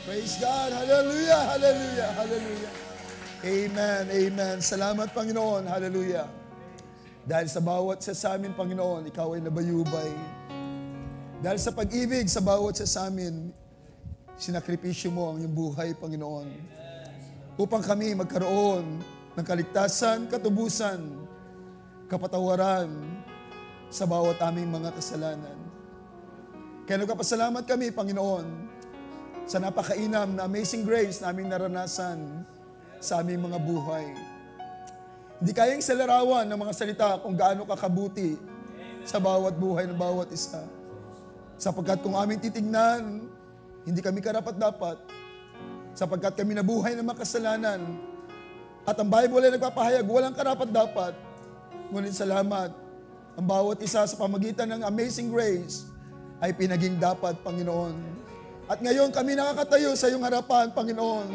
Praise God. Hallelujah, hallelujah, hallelujah. Amen, amen. Salamat, Panginoon. Hallelujah. Dahil sa bawat sa amin, Panginoon, Ikaw ay nabayubay. Dahil sa pag-ibig sa bawat sa amin, sinakripisyo mo ang iyong buhay, Panginoon. Upang kami magkaroon ng kaligtasan, katubusan, kapatawaran sa bawat aming mga kasalanan. Kaya nagpapasalamat kami, Panginoon, sa napakainam na amazing grace na aming naranasan sa aming mga buhay. Hindi kayang salarawan ng mga salita kung gaano kakabuti sa bawat buhay ng bawat isa. Sapagkat kung aming titignan, hindi kami karapat-dapat. Sapagkat kami nabuhay ng makasalanan. At ang Bible ay nagpapahayag, walang karapat-dapat. Ngunit salamat, ang bawat isa sa pamagitan ng amazing grace ay pinaging dapat, Panginoon. At ngayon kami nakakatayo sa iyong harapan, Panginoon,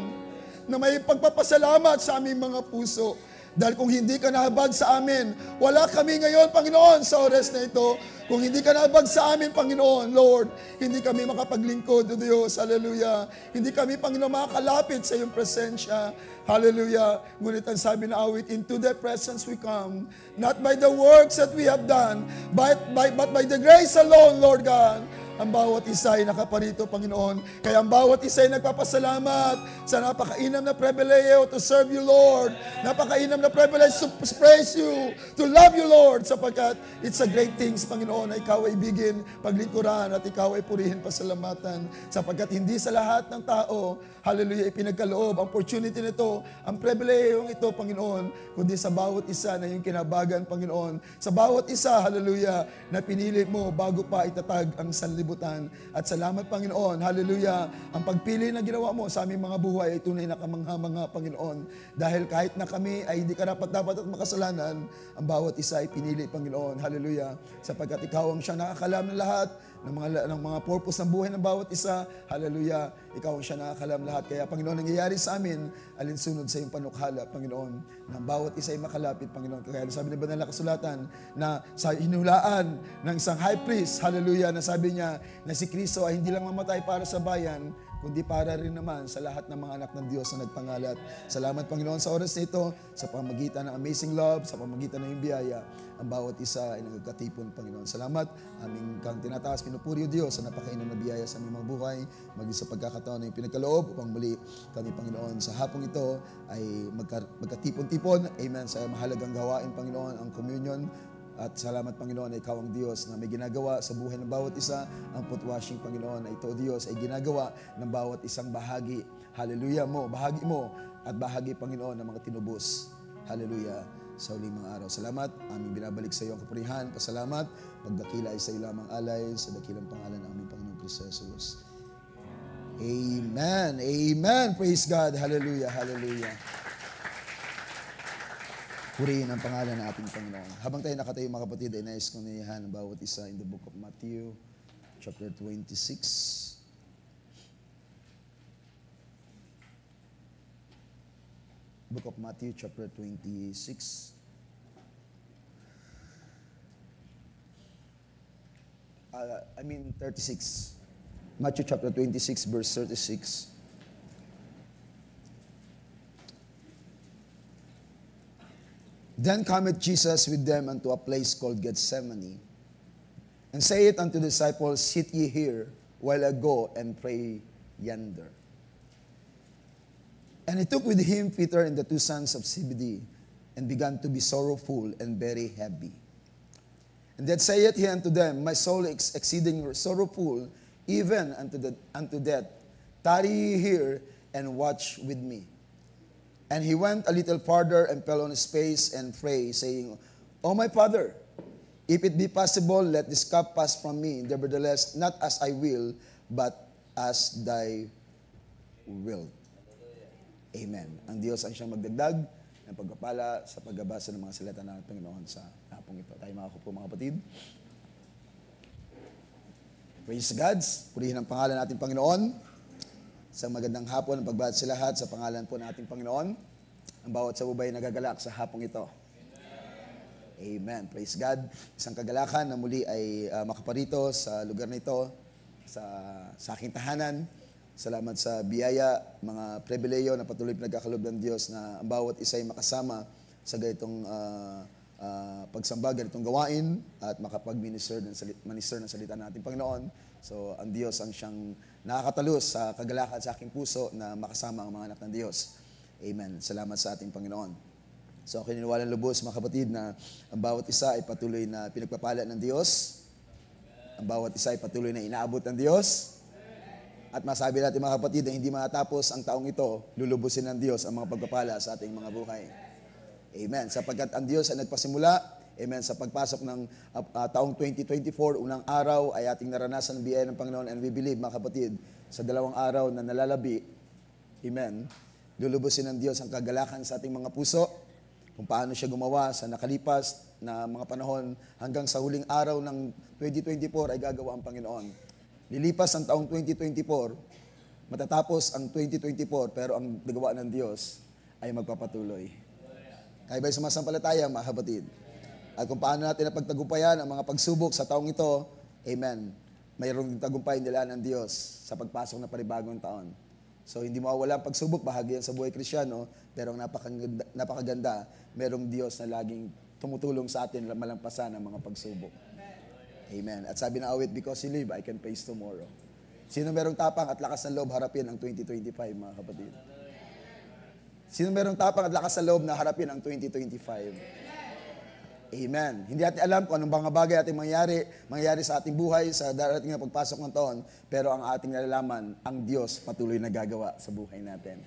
na may pagpapasalamat sa aming mga puso. Dahil kung hindi ka nahabag sa amin, wala kami ngayon, Panginoon, sa oras na ito. Kung hindi ka nahabag sa amin, Panginoon, Lord, hindi kami makapaglingkod, O Diyos, hallelujah. Hindi kami, Panginoon, makakalapit sa iyong presensya, hallelujah. Ngunit ang sabi na awit, into the presence we come, not by the works that we have done, but by the grace alone, Lord God. Ang bawat isa ay nakaparito, Panginoon. Kaya ang bawat isa ay nagpapasalamat sa napakainam na pribileyo to serve you, Lord. Napakainam na privilege to praise you, to love you, Lord. Sapagkat it's a great things, Panginoon, na ikaw ay ibigin, paglingkuran, at ikaw ay purihin, pasalamatan. Sapagkat hindi sa lahat ng tao, hallelujah, ipinagkaloob ang opportunity nito, ang pribilehong ito, Panginoon, kundi sa bawat isa na yung kinabagan, Panginoon. Sa bawat isa, hallelujah, na pinili mo bago pa itatag ang sanlibutan. At salamat, Panginoon, hallelujah, ang pagpili na ginawa mo sa aming mga buhay ay tunay na kamangha-mangha, Panginoon. Dahil kahit na kami ay hindi karapat-dapat at makasalanan, ang bawat isa ay pinili, Panginoon, hallelujah, sapagkat ikaw ang siya nakakalam ng lahat, ng mga purpose ng buhay ng bawat isa, hallelujah, ikaw ang siya nakakalam lahat. Kaya, Panginoon, nangyayari sa amin, alinsunod sa iyong panukhala, Panginoon, ng bawat isa ay makalapit, Panginoon. Kaya sabi ng banal na kasulatan na sa hinulaan ng isang high priest, hallelujah, na sabi niya na si Kristo ay hindi lang mamatay para sa bayan, kundi para rin naman sa lahat ng mga anak ng Diyos na nagpangalat. Salamat, Panginoon, sa oras na ito, sa pamagitan ng amazing love, sa pamagitan ng iyong biyaya, ang bawat isa ay nagkatipon, Panginoon. Salamat, aming kang tinataas, pinupuri o Diyos, sa napakainam na biyaya sa aming mga buhay, maging sa pagkakataon na yung pinagkaloob, upang muli kami, Panginoon, sa hapong ito ay magkatipon-tipon, amen, sa mahalagang gawain, Panginoon, ang communion. At salamat, Panginoon, na ikaw ang Diyos na may ginagawa sa buhay ng bawat isa. Ang foot washing, Panginoon, na ito, Diyos, ay ginagawa ng bawat isang bahagi. Hallelujah mo, bahagi mo, at bahagi, Panginoon, ng mga tinubos. Hallelujah, sa uling mga araw. Salamat, aming binabalik sa iyo ang kapurihan. Pasalamat, pagdakila ay sa iyo lamang alay, sa dakilang pangalan ng aming Panginoon Kristo Jesus. Amen, amen. Praise God, hallelujah, hallelujah. Purihin ang pangalan ng ating Panginoon. Habang tayo nakatayo, mga kapatid, ay nais kong naiyahan ang bawat isa in the book of Matthew, chapter 26. Book of Matthew, chapter 26. I mean 36. Matthew chapter 26, verse 36. Then cometh Jesus with them unto a place called Gethsemane, and saith unto the disciples, Sit ye here, while I go and pray yonder. And he took with him Peter and the two sons of Zebedee, and began to be sorrowful and very heavy. And then saith he unto them, My soul is exceeding sorrowful, even unto death. Tarry ye here, and watch with me. And he went a little farther and fell on his face and prayed, saying, O my Father, if it be possible, let this cup pass from me. Nevertheless, not as I will, but as thy will. Amen. Ang Diyos ang siyang magdagdag ng pagpapala sa pagbabasa ng mga salita ng Panginoon sa hapong ito. Tayo makakupo, mga kapatid. Praise God. Purihin ang pangalan natin, Panginoon. Sa magandang hapon, ang pagbati sa lahat sa pangalan po ng ating Panginoon. Ang bawat sa bubay nagagalak sa hapong ito. Amen. Praise God. Isang kagalakan na muli ay makaparito sa lugar na ito, sa aking tahanan. Salamat sa biyaya, mga pribileyo na patuloy pinagkakalob ng Diyos na ang bawat isa ay makasama sa ganitong pagsamba, ganitong gawain at makapag-minister ng salita natin, Panginoon. So, ang Diyos ang siyang nakakatalos sa kagalakan sa aking puso na makasama ang mga anak ng Diyos. Amen. Salamat sa ating Panginoon. So, kininiwalang lubos, mga kapatid, na ang bawat isa ay patuloy na pinagpapala ng Diyos. Ang bawat isa ay patuloy na inaabot ng Diyos. At masabi natin, mga kapatid, na hindi matapos ang taong ito, lulubusin ng Diyos ang mga pagpapala sa ating mga buhay. Amen. Sapagkat ang Diyos ay nagpasimula, amen, sa pagpasok ng taong 2024, unang araw ay ating naranasan ng biyaya ng Panginoon, and we believe, mga kapatid, sa 2 araw na nalalabi, amen, lulubusin ng Diyos ang kagalakan sa ating mga puso, kung paano siya gumawa sa nakalipas na mga panahon hanggang sa huling araw ng 2024 ay gagawa ang Panginoon. Lilipas ang taong 2024, matatapos ang 2024, pero ang nagawa ng Diyos ay magpapatuloy. Kaya ba'y sumasampalataya, mga kapatid? At kung paano natin napagtagumpayan ang mga pagsubok sa taong ito, amen, mayroong tagumpay nila ng Diyos sa pagpasok na panibagong taon. So, hindi mawawala ang pagsubok, bahagi yan sa buhay Kristiyano, pero ang napakaganda, merong Diyos na laging tumutulong sa atin na malampasan ang mga pagsubok. Amen. At sabi na awit, because you live, I can face tomorrow. Sino merong tapang at lakas ng loob harapin ang 2025, mga kapatid? Sino merong tapang at lakas ng loob na harapin ang 2025? Amen. Hindi natin alam kung anong mga bagay ating mangyayari sa ating buhay sa darating na pagpasok ng taon, pero ang ating nalalaman, ang Diyos patuloy na gagawa sa buhay natin.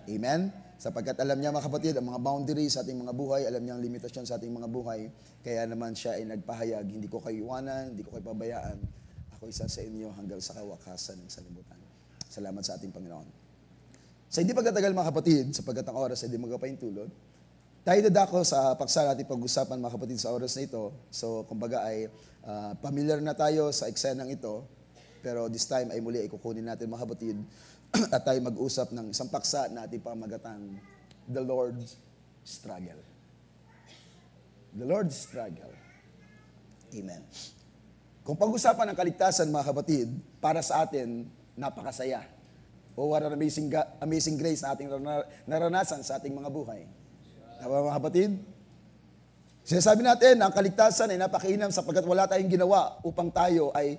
Amen? Sapagkat alam niya, mga kapatid, ang mga boundaries sa ating mga buhay, alam niya ang limitasyon sa ating mga buhay, kaya naman siya ay nagpahayag, hindi ko kayo iwanan, hindi ko kayo pabayaan, ako isa sa inyo hanggang sa kawakasan ng sanlibutan. Salamat sa ating Panginoon. Sa hindi pagkatagal, mga kapatid, sapagkat ang oras ay di magpapaintulot, tayo dadako sa paksa natin pag-usapan, mga kapatid, sa oras na ito. So, kumbaga ay familiar na tayo sa eksenang ito, pero this time ay muli ay kukunin natin, mga kapatid, at tayo mag-usap ng isang paksa na ating pamagatang The Lord's Struggle. The Lord's Struggle. Amen. Kung pag-usapan ng kaligtasan, mga kapatid, para sa atin, napakasaya. Oh, what an amazing grace na ating naranasan sa ating mga buhay. Tama, mga kapatid? Sinasabi natin na ang kaligtasan ay napakainam sapagkat wala tayong ginawa upang tayo ay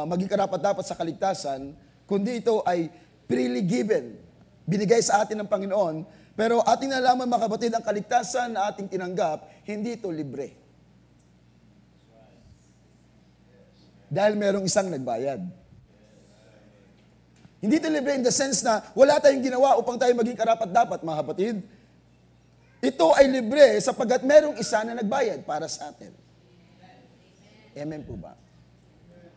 maging karapat-dapat sa kaligtasan, kundi ito ay freely given, binigay sa atin ng Panginoon, pero ating nalaman, mga kapatid, ang kaligtasan na ating tinanggap, hindi ito libre. Dahil merong isang nagbayad. Hindi ito libre in the sense na wala tayong ginawa upang tayo maging karapat-dapat, mga kapatid. Ito ay libre sapagkat merong isa na nagbayad para sa atin. Amen po ba?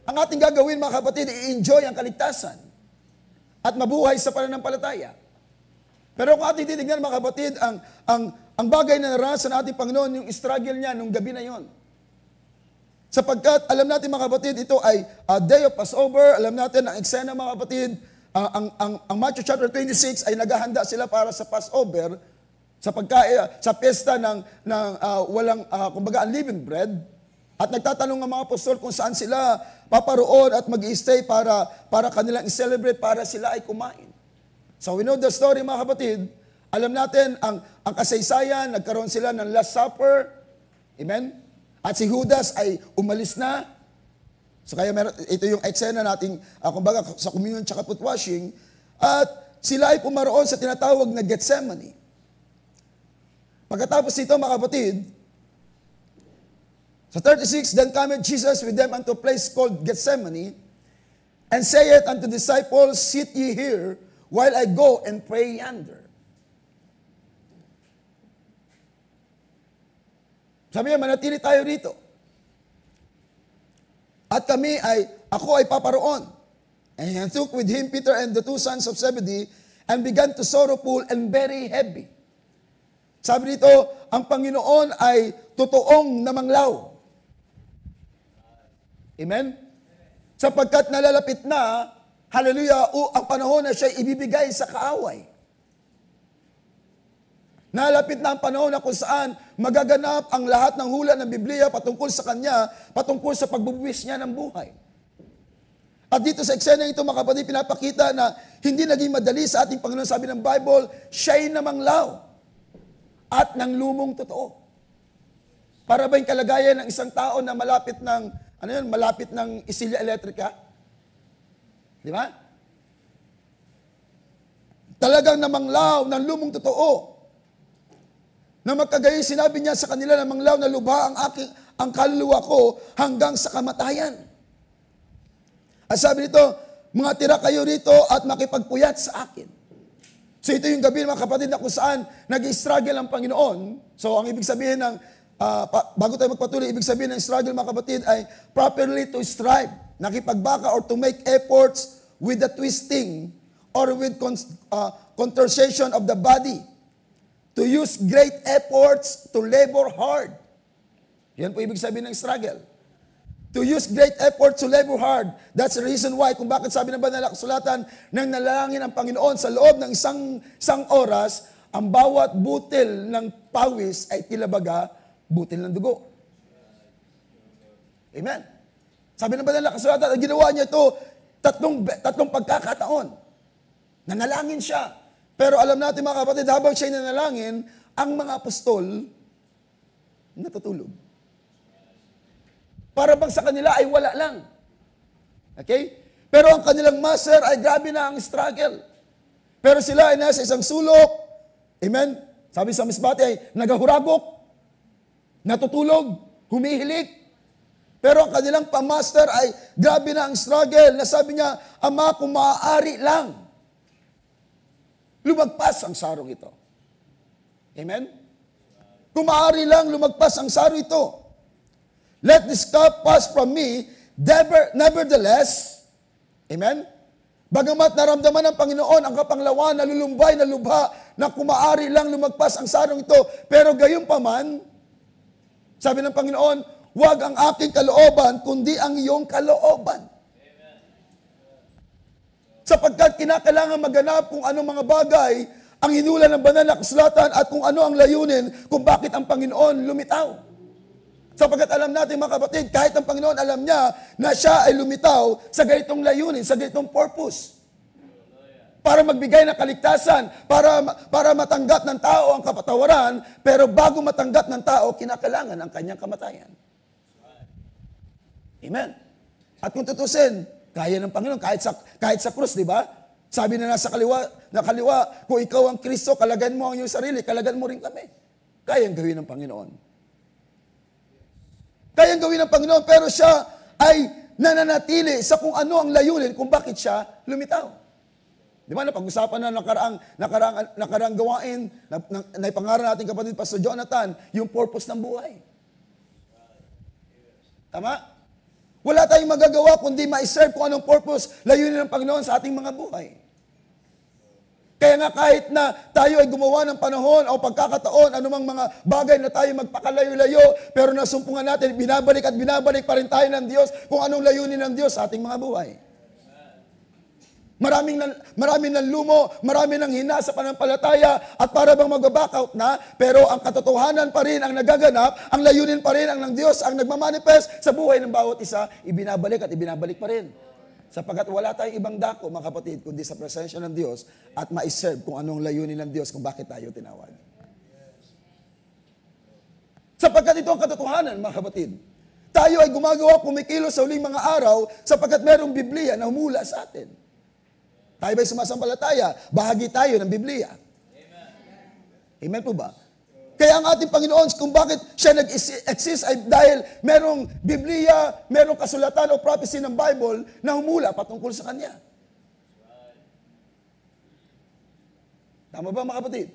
Ang ating gagawin, mga kapatid, i-enjoy ang kaligtasan at mabuhay sa pananampalataya. Pero kung ating titignan, mga kapatid, ang bagay na naranasan ng ating Panginoon, yung struggle niya nung gabi na yon. Sapagkat, alam natin, mga kapatid, ito ay a day of Passover. Alam natin, ang eksena, mga kapatid, ang Matthew chapter 26 ay naghahanda sila para sa Passover, sa pesta ng walang, kumbaga, unleavened bread. At nagtatanong ang mga apostol kung saan sila paparoon at mag-i-stay para kanilang i-celebrate, para sila ay kumain. So we know the story, mga kapatid. Alam natin, ang kasaysayan, nagkaroon sila ng Last Supper. Amen? At si Judas ay umalis na. So kaya ito yung eksena nating, kumbaga, sa communion tsaka foot washing. At sila ay pumaroon sa tinatawag na Gethsemane. Pagkatapos ito, mga kapatid, sa 36, then cometh Jesus with them unto a place called Gethsemane, and saith unto the disciples, sit ye here, while I go and pray yonder. Sabi niya, manatili tayo rito. At ako ay paparoon. And he took with him Peter and the two sons of Zebedee, and began to sorrowful and very heavy. Sabi dito, ang Panginoon ay totoong namanglaw. Amen? Sapagkat nalalapit na, hallelujah, ang panahon na siya ibibigay sa kaaway. Nalalapit na ang panahon na kung saan magaganap ang lahat ng hula ng Biblia patungkol sa Kanya, patungkol sa pagbubuwis niya ng buhay. At dito sa eksena ito, mga kapatid, pinapakita na hindi naging madali sa ating Panginoon. Sabi ng Bible, siya'y namanglaw at ng lumong totoo. Para ba yung kalagayan ng isang tao na malapit ng, malapit ng isilya elektrika? Di ba? Talagang namanglaw ng lumong totoo. Na magkagayon, sinabi niya sa kanila, namanglaw na lubha ang kaluluwa ko hanggang sa kamatayan. At sabi nito, mga tira kayo rito at makipagpuyat sa akin. So ito yung gabi, mga kapatid, na kung saan nag-struggle ang Panginoon. So ang ibig sabihin ng, bago tayo magpatuloy, ibig sabihin ng struggle, mga kapatid, ay properly to strive, nakipagbaka or to make efforts with the twisting or with contortion of the body. To use great efforts to labor hard. Yan po ibig sabihin ng struggle. To use great effort to labor hard. That's the reason why, kung bakit sabi ng banal na kasulatan, nang nalangin ang Panginoon sa loob ng isang oras, ang bawat butil ng pawis ay tilabaga butil ng dugo. Amen. Sabi ng banal na kasulatan, ginawa niya ito tatlong pagkakataon. Nanalangin siya. Pero alam natin, mga kapatid, habang siya'y nanalangin, ang mga apostol natutulog. Para bang sa kanila ay wala lang. Okay? Pero ang kanilang master ay grabe na ang struggle. Pero sila ay nasa isang sulok. Amen? Sabi sa misbate ay nagahuragok, natutulog, humihilik. Pero ang kanilang pamaster ay grabe na ang struggle. Na sabi niya, Ama, kung maaari lang, lumagpas ang sarong ito. Amen? Kung maaari lang, lumagpas ang sarong ito. Let this cup pass from me, nevertheless, amen? Bagamat naramdaman ng Panginoon ang kapanglawan, nalulumbay na lubha, na kumaari lang lumagpas ang sarong ito, pero gayon pa man, sabi ng Panginoon, huwag ang aking kalooban, kundi ang iyong kalooban. Sapagkat kinakailangan maganap kung anong mga bagay ang hinula ng banal na kasulatan at kung ano ang layunin kung bakit ang Panginoon lumitaw. Sapagkat alam natin, mga kapatid, kahit ang Panginoon alam niya na siya ay lumitaw sa ganitong layunin, sa ganitong purpose. Para magbigay ng kaligtasan, para matanggap ng tao ang kapatawaran, pero bago matanggap ng tao, kinakailangan ang kanyang kamatayan. Amen. At kung tutusin, kaya ng Panginoon, kahit sa krus, di ba? Sabi na nasa kaliwa, kung ikaw ang Kristo, kalagan mo ang iyong sarili, kalagan mo rin kami. Kayang gawin ng Panginoon. Kayang gawin ng Panginoon, pero siya ay nananatili sa kung ano ang layunin, kung bakit siya lumitaw. Di ba, napag-usapan na nakaraang gawain, na ipangaral natin kapatid Pastor Jonathan, yung purpose ng buhay. Tama? Wala tayong magagawa kundi ma-serve kung anong purpose, layunin ng Panginoon sa ating mga buhay. Kaya nga kahit na tayo ay gumawa ng panahon o pagkakataon, anumang mga bagay na tayo magpakalayo-layo, pero nasumpungan natin, binabalik at binabalik pa rin tayo ng Diyos kung anong layunin ng Diyos sa ating mga buhay. Maraming ng lumo, marami ng hina sa panampalataya at para bang mag-back out na, pero ang katotohanan pa rin ang nagaganap, ang layunin pa rin ang ng Diyos, ang nagmamanifest sa buhay ng bawat isa, ibinabalik at ibinabalik pa rin. Sapagkat wala tayong ibang dako, mga kapatid, kundi sa presensya ng Diyos at ma-serve kung anong layunin ng Diyos kung bakit tayo tinawag. Sapagkat ito ang katotohanan, mga kapatid. Tayo ay gumagawa, kumikilos sa huling mga araw sapagkat merong Biblia na humula sa atin. Tayo ba'y sumasampalataya? Bahagi tayo ng Biblia. Amen po ba? Kaya ang ating Panginoon, kung bakit siya nag-exist ay dahil merong Biblia, merong kasulatan o prophecy ng Bible na humula patungkol sa Kanya. Tama ba, mga kapatid?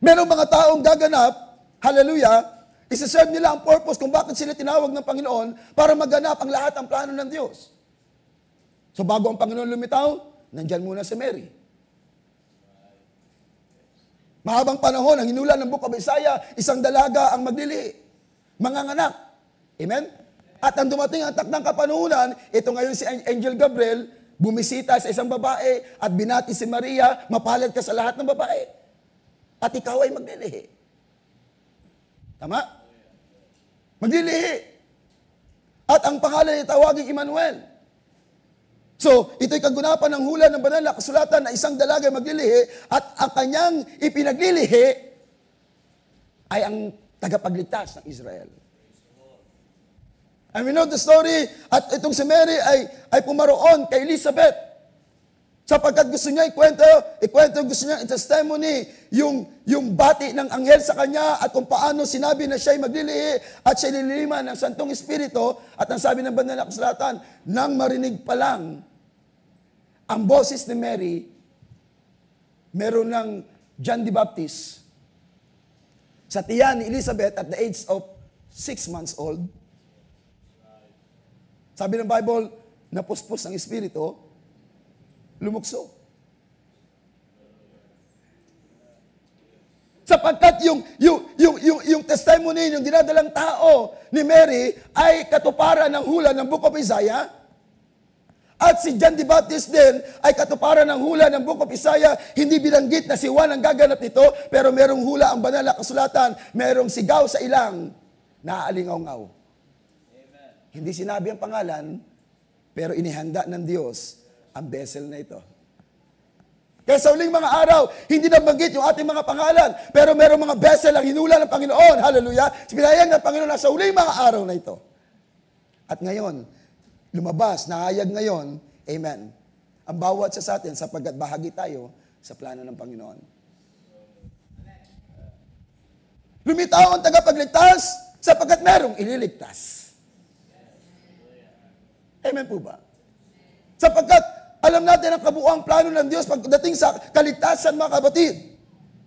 Merong mga taong gaganap, hallelujah, isa-serve nila ang purpose kung bakit sila tinawag ng Panginoon para maganap ang lahat ng plano ng Diyos. So bago ang Panginoon lumitaw, nandyan muna si Mary. Mahabang panahon, ang hinula ng Book of Isaiah, isang dalaga ang maglilihi. Manganganak. Amen? At ang dumating ang takdang kapanuhunan, ito ngayon si Angel Gabriel, bumisita sa isang babae at binati si Maria, mapalad ka sa lahat ng babae. At ikaw ay maglilihi. Tama? Maglilihi. At ang pangalan niya tawaging Emmanuel. So, ito'y kagunapan ng hula ng banal na kasulatan na isang dalaga maglilihi at ang kanyang ipinaglilihi ay ang tagapagligtas ng Israel. And we know the story, at itong si Mary ay pumaroon kay Elizabeth sapagkat gusto niya ikwento gusto niya i-testimony yung bati ng anghel sa kanya at kung paano sinabi na siya'y maglilihi at siya'y nililiman ng Santong Espiritu at ang sabi ng banal na kasulatan, nang marinig pa lang ang boses ni Mary, meron ng John the Baptist sa tiyan ni Elizabeth at the age of 6 months old. Sabi ng Bible, napuspos ang Espiritu, lumukso. Sapagkat yung testimony, yung dinadalang tao ni Mary ay katuparan ng hula ng Book of Isaiah. At si John the Baptist din ay katuparan ng hula ng Book of Isaiah. Hindi binanggit na si Juan ang gaganap nito, pero merong hula ang banal na kasulatan, merong sigaw sa ilang na aalingaw-ngaw. Hindi sinabi ang pangalan, pero inihanda ng Diyos ang vessel na ito. Kaya sa uling mga araw, hindi nabanggit yung ating mga pangalan, pero merong mga vessel ang hinula ng Panginoon. Hallelujah! Pinahayag ng Panginoon na sa uling mga araw na ito. At ngayon, lumabas, nahayag ngayon, amen, ang bawat sa atin sapagkat bahagi tayo sa plano ng Panginoon. Lumitaw ang tagapagligtas sapagkat merong ililigtas. Amen po ba? Sapagkat alam natin ang kabuuang plano ng Diyos pagdating sa kaligtasan, mga kapatid.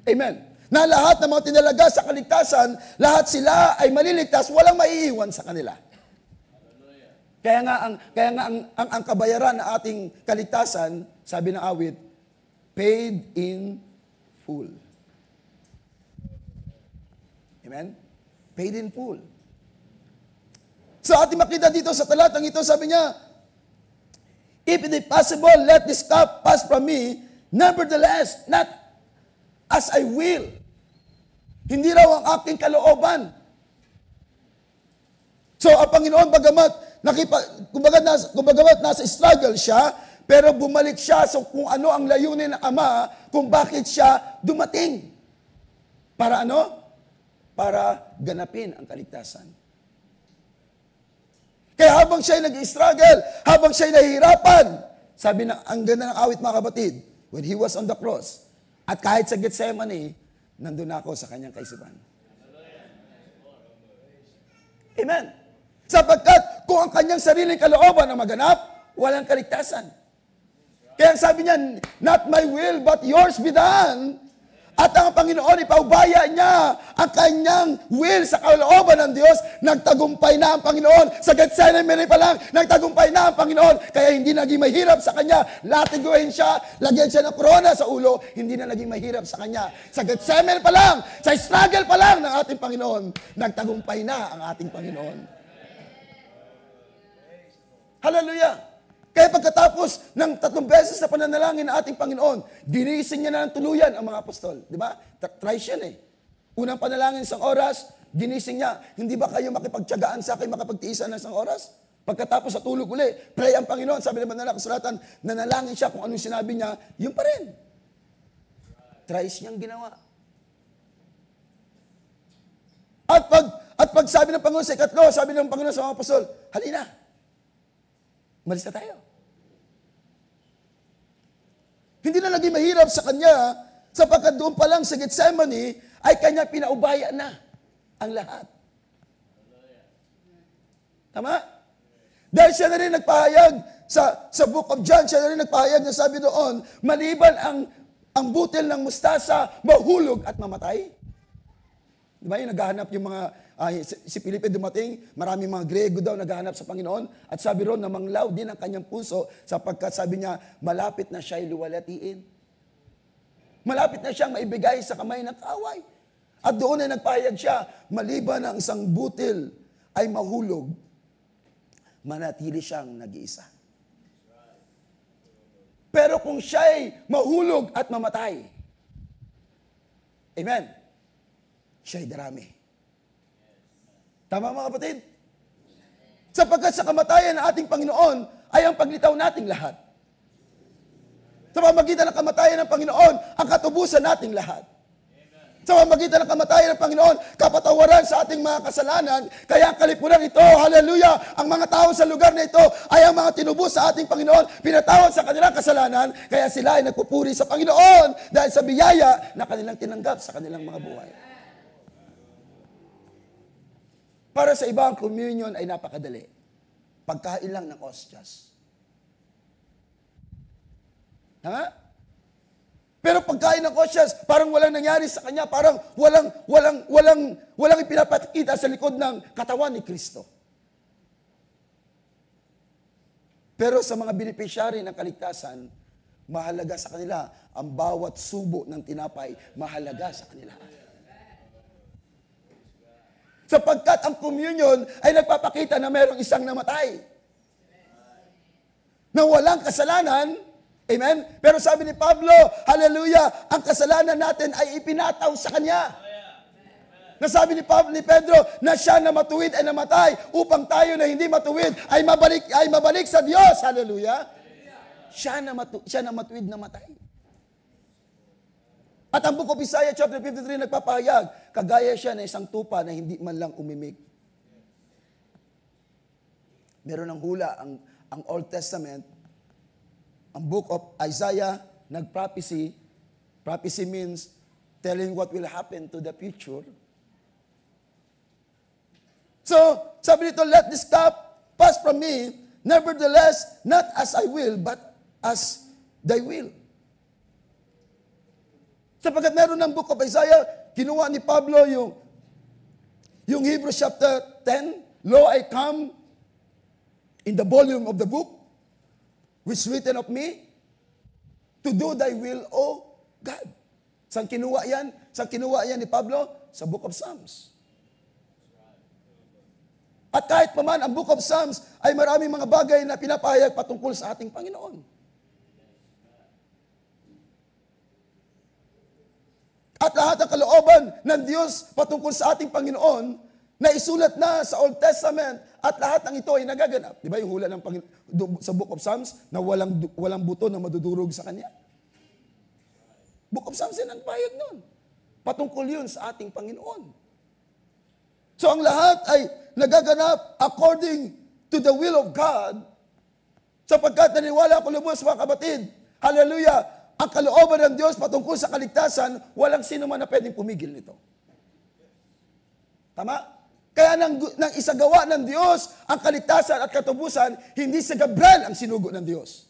Amen. Na lahat ng mga tinalaga sa kaligtasan, lahat sila ay maliligtas, walang maiiwan sa kanila. Kaya nga ang kabayaran ng ating kaligtasan, sabi ng awit, paid in full. Amen? Paid in full. So ating makita dito sa talatang ito, sabi niya, if it is possible, let this cup pass from me, nevertheless, not as I will. Hindi raw ang aking kalooban. So ang Panginoon, kumbaga nasa struggle siya, pero bumalik siya sa kung ano ang layunin ng Ama, kung bakit siya dumating. Para ano? Para ganapin ang kaligtasan. Kaya habang siya'y nag-struggle, habang siya'y nahihirapan, sabi na, ang ganda ng awit, mga kapatid, when he was on the cross, at kahit sa Gethsemane, nandun ako sa kanyang kaisipan. Amen. Sapagkat kung ang kanyang sariling kalooban ang maganap, walang kaligtasan. Kaya sabi niya, not my will, but yours be done. At ang Panginoon, ipaubaya niya ang kanyang will sa kalooban ng Diyos. Nagtagumpay na ang Panginoon. Sa Gethsemane pa lang, nagtagumpay na ang Panginoon. Kaya hindi naging mahirap sa kanya. Latiguin siya, lagyan siya ng korona sa ulo. Hindi na naging mahirap sa kanya. Sa Gethsemane pa lang, sa struggle pa lang ng ating Panginoon, nagtagumpay na ang ating Panginoon. Hallelujah! Kaya pagkatapos ng 3 beses na pananalangin ng ating Panginoon, ginising niya na ng tuluyan ang mga apostol. Di ba? Thrice yan eh. Unang panalangin 1 oras, ginising niya, hindi ba kayo makipagtiyagaan sa akin, makapagtiisan ng 1 oras? Pagkatapos sa tulog uli, pray ang Panginoon, sabi naman na kasulatan, nanalangin siya kung anong sinabi niya, yun pa rin. Thrice niyang ginawa. At pag sabi ng Panginoon sa ikatlo, sabi ng Panginoon sa mga apostol, halina, malis na tayo. Hindi na naging mahirap sa kanya sapagkat doon pa lang sa Gethsemane ay kanya pinaubaya na ang lahat. Tama? Dahil siya na rin nagpahayag sa Book of John, siya na rin nagpahayag na sabi doon, maliban ang butil ng mustasa, mahulog at mamatay. Di ba yung naghahanap yung mga, si Felipe dumating, maraming mga Grego daw naghahanap sa Panginoon, at sabi ron, namanglaw din ang kanyang puso, sapagkat sabi niya, malapit na siya'y luwalatiin. Malapit na siyang maibigay sa kamay ng kaaway. At doon ay nagpahayag siya, maliban ang isang butil ay mahulog, manatili siyang nag-iisa. Pero kung siya'y mahulog at mamatay, amen, siya'y darami. Tama mga kapatid? Sapagkat sa kamatayan ng ating Panginoon ay ang paglitaw nating lahat. Sa pamamagitan ng kamatayan ng Panginoon, ang katubusan nating lahat. Sa pamamagitan ng kamatayan ng Panginoon, kapatawaran sa ating mga kasalanan, kaya ang kalipunan ito, hallelujah, ang mga tao sa lugar na ito ay ang mga tinubos sa ating Panginoon, pinatawad sa kanilang kasalanan, kaya sila ay nagpupuri sa Panginoon dahil sa biyaya na kanilang tinanggap sa kanilang mga buhay. Para sa iba, ang communion ay napakadali. Pagkain lang ng ostias. Ha? Pero pagkain ng ostias, parang walang nangyari sa kanya, parang walang ipinapakita sa likod ng katawan ni Kristo. Pero sa mga beneficiary ng kaligtasan, mahalaga sa kanila ang bawat subo ng tinapay, mahalaga sa kanila. Sapagkat ang communion ay nagpapakita na mayroong isang namatay. Na walang kasalanan, amen? Pero sabi ni Pablo, hallelujah, ang kasalanan natin ay ipinataw sa Kanya. Nasabi ni Pedro na siya na matuwid ay namatay upang tayo na hindi matuwid ay mabalik sa Diyos. Hallelujah. Siya na matuwid na matay. At ang Book of Isaiah chapter 53 nagpapahayag, kagaya siya na isang tupa na hindi man lang umimik. Meron ng hula ang Old Testament, ang Book of Isaiah nagprophecy. Prophecy means telling what will happen to the future. So, sabi nito, let this cup pass from me, nevertheless, not as I will, but as thy will. Sapagkat meron ng Book of Isaiah, kinuha ni Pablo yung Hebrews chapter 10, Lo, I come in the volume of the book, which written of me, to do thy will, O God. Saan kinuha yan? Saan kinuha yan ni Pablo? Sa Book of Psalms. At kahit pa man, ang Book of Psalms ay maraming mga bagay na pinapahayag patungkol sa ating Panginoon. At lahat ng kalooban ng Diyos patungkol sa ating Panginoon na isulat na sa Old Testament at lahat ng ito ay nagaganap. Di ba yung hula ng sa Book of Psalms na walang buto na madudurog sa Kanya? Book of Psalms yan ang pahayag nun. Patungkol yun sa ating Panginoon. So ang lahat ay nagaganap according to the will of God sapagkat naniwala ako lubos mga kapatid. Hallelujah! Ang kalooban ng Diyos patungkol sa kaligtasan, walang sino man na pwedeng pumigil nito. Tama? Kaya nang isagawa ng Diyos ang kaligtasan at katubusan, hindi si Gabriel ang sinugo ng Diyos.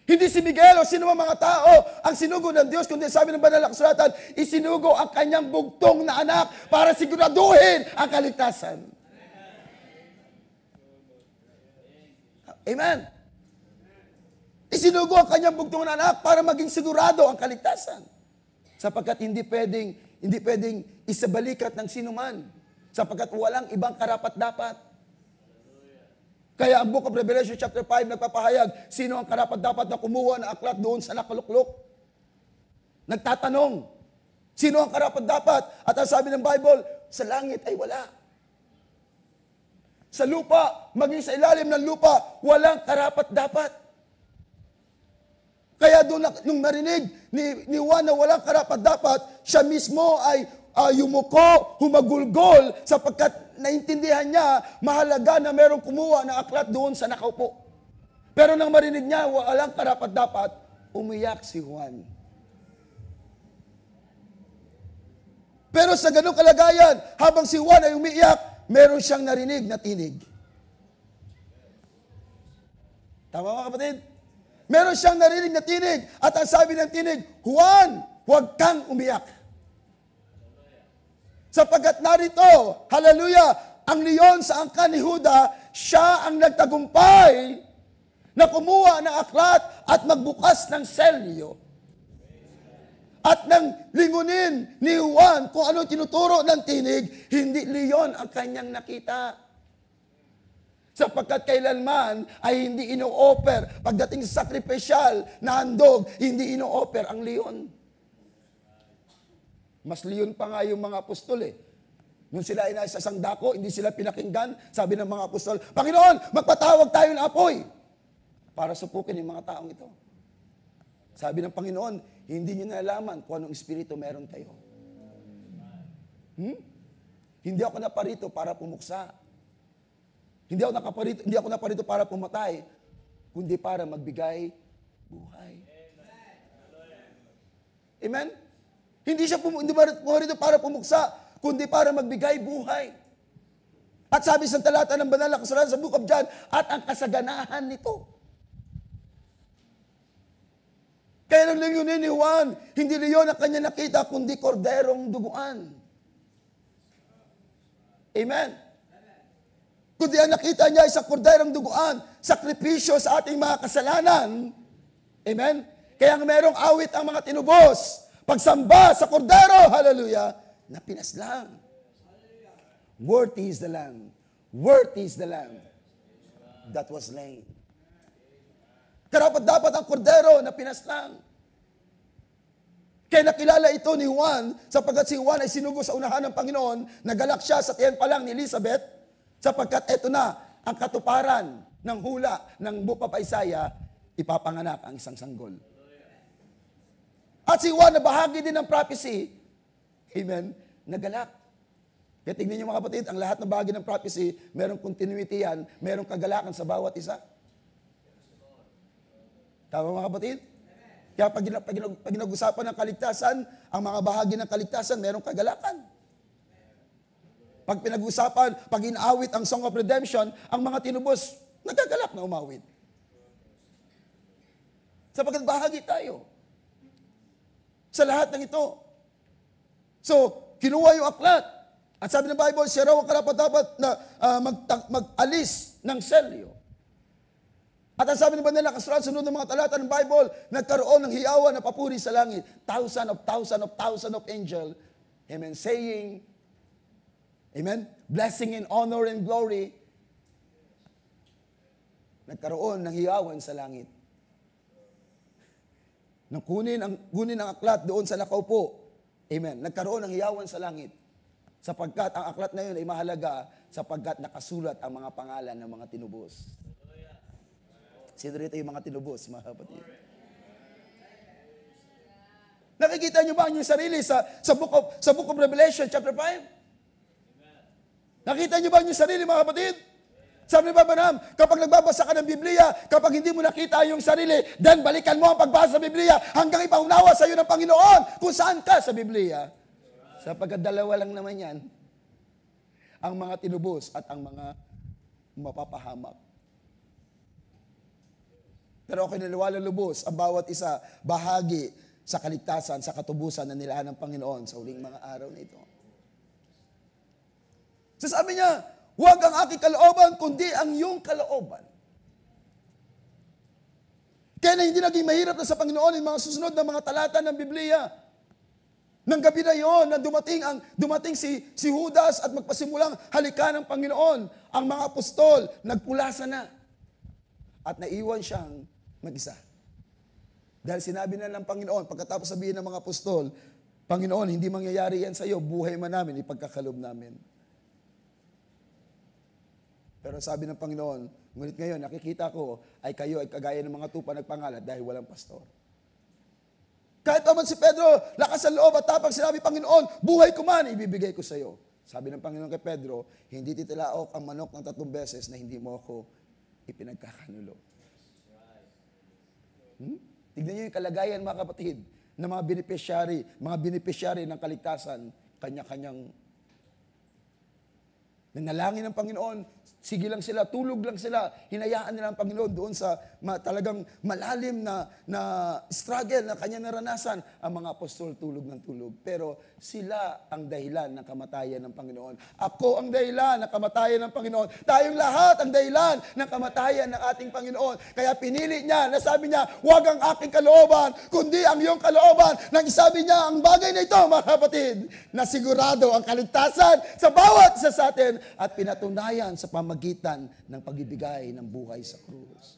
Hindi si Miguel o sino mga tao ang sinugo ng Diyos, kundi sabi ng banal na kasulatan, isinugo ang kanyang bugtong na anak para siguraduhin ang kaligtasan. Amen. Isinugo ang kanyang bugtong na anak para maging sigurado ang kaligtasan. Sapagkat hindi pwedeng isabalikat ng sinuman. Sapagkat walang ibang karapat-dapat. Kaya ang Book of Revelation chapter 5 nagpapahayag, sino ang karapat-dapat na kumuha ng aklat doon sa nakaluklok? Nagtatanong, sino ang karapat-dapat? At ang sabi ng Bible, sa langit ay wala. Sa lupa, maging sa ilalim ng lupa, walang karapat-dapat. Kaya doon nung narinig ni Juan na walang karapat-dapat, siya mismo ay yumuko, humagulgol, sapagkat naintindihan niya, mahalaga na merong kumuha ng aklat doon sa nakaupo. Pero nang marinig niya, walang karapat-dapat, umiyak si Juan. Pero sa ganung kalagayan, habang si Juan ay umiiyak, meron siyang narinig na tinig. Tama mga kapatid? Meron siyang narinig na tinig at ang sabi ng tinig, Juan, huwag kang umiyak. Sapagkat narito, hallelujah, ang leon sa angkan ni Juda, siya ang nagtagumpay na kumuha ng aklat at magbukas ng selyo. At nang lingunin ni Juan kung ano tinuturo ng tinig, hindi leon ang kanyang nakita. Sapagkat kailanman ay hindi ino-offer. Pagdating sa sacrificial na handog, hindi ino-offer ang leon. Mas leon pa nga yung mga apostol eh. Nung sila ay nasa isang dako, hindi sila pinakinggan. Sabi ng mga apostol, Panginoon, magpatawag tayo ng apoy para supukin yung mga taong ito. Sabi ng Panginoon, hindi niyo nalaman kung anong espiritu meron kayo. Hindi ako naparito para pumuksa. Hindi ako naparito para pumatay, kundi para magbigay buhay. Amen? Hindi pumarito para pumuksa, kundi para magbigay buhay. At sabi sa talata ng banal na kasulatan sa Book of John, at ang kasaganahan nito. Kaya nang layunin ni Juan, hindi leon ang kanya nakita, kundi korderong duguan. Amen? Kundi ang nakita niya ay sa korderong duguan, sakripisyo sa ating mga kasalanan. Amen? Kaya merong awit ang mga tinubos. Pagsamba sa kordero, hallelujah, na pinaslang. Worthy is the Lamb. Worthy is the Lamb that was slain. Karapat-dapat ang kordero na pinaslang. Kaya nakilala ito ni Juan, sapagkat si Juan ay sinugo sa unahan ng Panginoon, nagalak siya sa tiyan pa lang ni Elizabeth, sapagkat ito na ang katuparan ng hula ng Book of Isaiah, ipapanganak ang isang sanggol. At si Juan na bahagi din ng prophecy, amen, nagalak. Kaya tingnan niyo mga kapatid, ang lahat ng bahagi ng prophecy, merong continuity yan, merong kagalakan sa bawat isa. Tama mga kapatid? Kaya pag nag-usapan ng kaligtasan, ang mga bahagi ng kaligtasan, merong kagalakan. Pag pinag-usapan, pag inaawit ang Song of Redemption, ang mga tinubos, nagagalak na umawit. Sapagkat bahagi tayo sa lahat ng ito. So, kinuha yung aklat. At sabi ng Bible, siya raw ang karapat-dapat na mag-alis ng selyo. At ang sabi ng banal na kasulatan, sunod ng mga talata ng Bible, nagkaroon ng hiyawan na papuri sa langit. Thousand of angels. Amen. Saying, amen, blessing and honor and glory. Nagkaroon ng hiyawan sa langit. Nang kunin ang aklat doon sa nakaupo. Amen. Nagkaroon ng hiyawan sa langit. Sapagkat ang aklat na yun ay mahalaga sapagkat nakasulat ang mga pangalan ng mga tinubos. Sino rito yung mga tinubos, mga kapatid? Nakikita niyo ba ang inyong sarili sa Book of Revelation, chapter 5? Nakita niyo ba ang inyong sarili, mga kapatid? Sabi ni Abraham, kapag nagbabasa ka ng Biblia, kapag hindi mo nakita yung sarili, then balikan mo ang pagbasa sa Biblia hanggang ipaunawa sa iyo ng Panginoon kung saan ka sa Biblia. Sapagkat dalawa lang naman yan, ang mga tinubos at ang mga mapapahamak. Pero ako naniwala lubos ang bawat isa bahagi sa kaligtasan, sa katubusan na nilaan ng Panginoon sa huling mga araw na ito. So sabi niya, huwag ang aking kalooban, kundi ang iyong kalooban. Kaya na hindi naging mahirap na sa Panginoon yung mga susunod na mga talata ng Biblia. Nang gabi na yon, na dumating si Judas at magpasimulang halika ng Panginoon, ang mga apostol, nagpulasa na. At naiwan siyang mag-isa. Dahil sinabi na ng Panginoon, pagkatapos sabihin ng mga apostol, Panginoon, hindi mangyayari yan sa iyo, buhay man namin, ipagkakalob namin. Pero sabi ng Panginoon, ngunit ngayon, nakikita ko, ay kayo ay kagaya ng mga tupa nagpangalat dahil walang pastor. Kahit naman si Pedro, lakas ang loob at tapang sinabi, Panginoon, buhay ko man, ibibigay ko sa iyo. Sabi ng Panginoon kay Pedro, hindi titilaok ang manok ng 3 beses na hindi mo ako ipinagkakanulo. Tignan niyo yung kalagayan, mga kapatid, ng mga beneficiary ng kaligtasan, kanya-kanyang nanalangin ng Panginoon, sige lang sila, tulog lang sila, hinayaan nila ang Panginoon doon sa talagang malalim na struggle na kanya naranasan. Ang mga apostol tulog ng tulog. Pero sila ang dahilan ng kamatayan ng Panginoon. Ako ang dahilan ng kamatayan ng Panginoon. Tayong lahat ang dahilan ng kamatayan ng ating Panginoon. Kaya pinili niya, nasabi niya, huwag ang aking kalooban, kundi ang iyong kalooban. Nang isabi niya, ang bagay na ito, mga kapatid, na sigurado ang kaligtasan sa bawat isa sa atin at pinatunayan sa pamagitan ng pagbibigay ng buhay sa krus.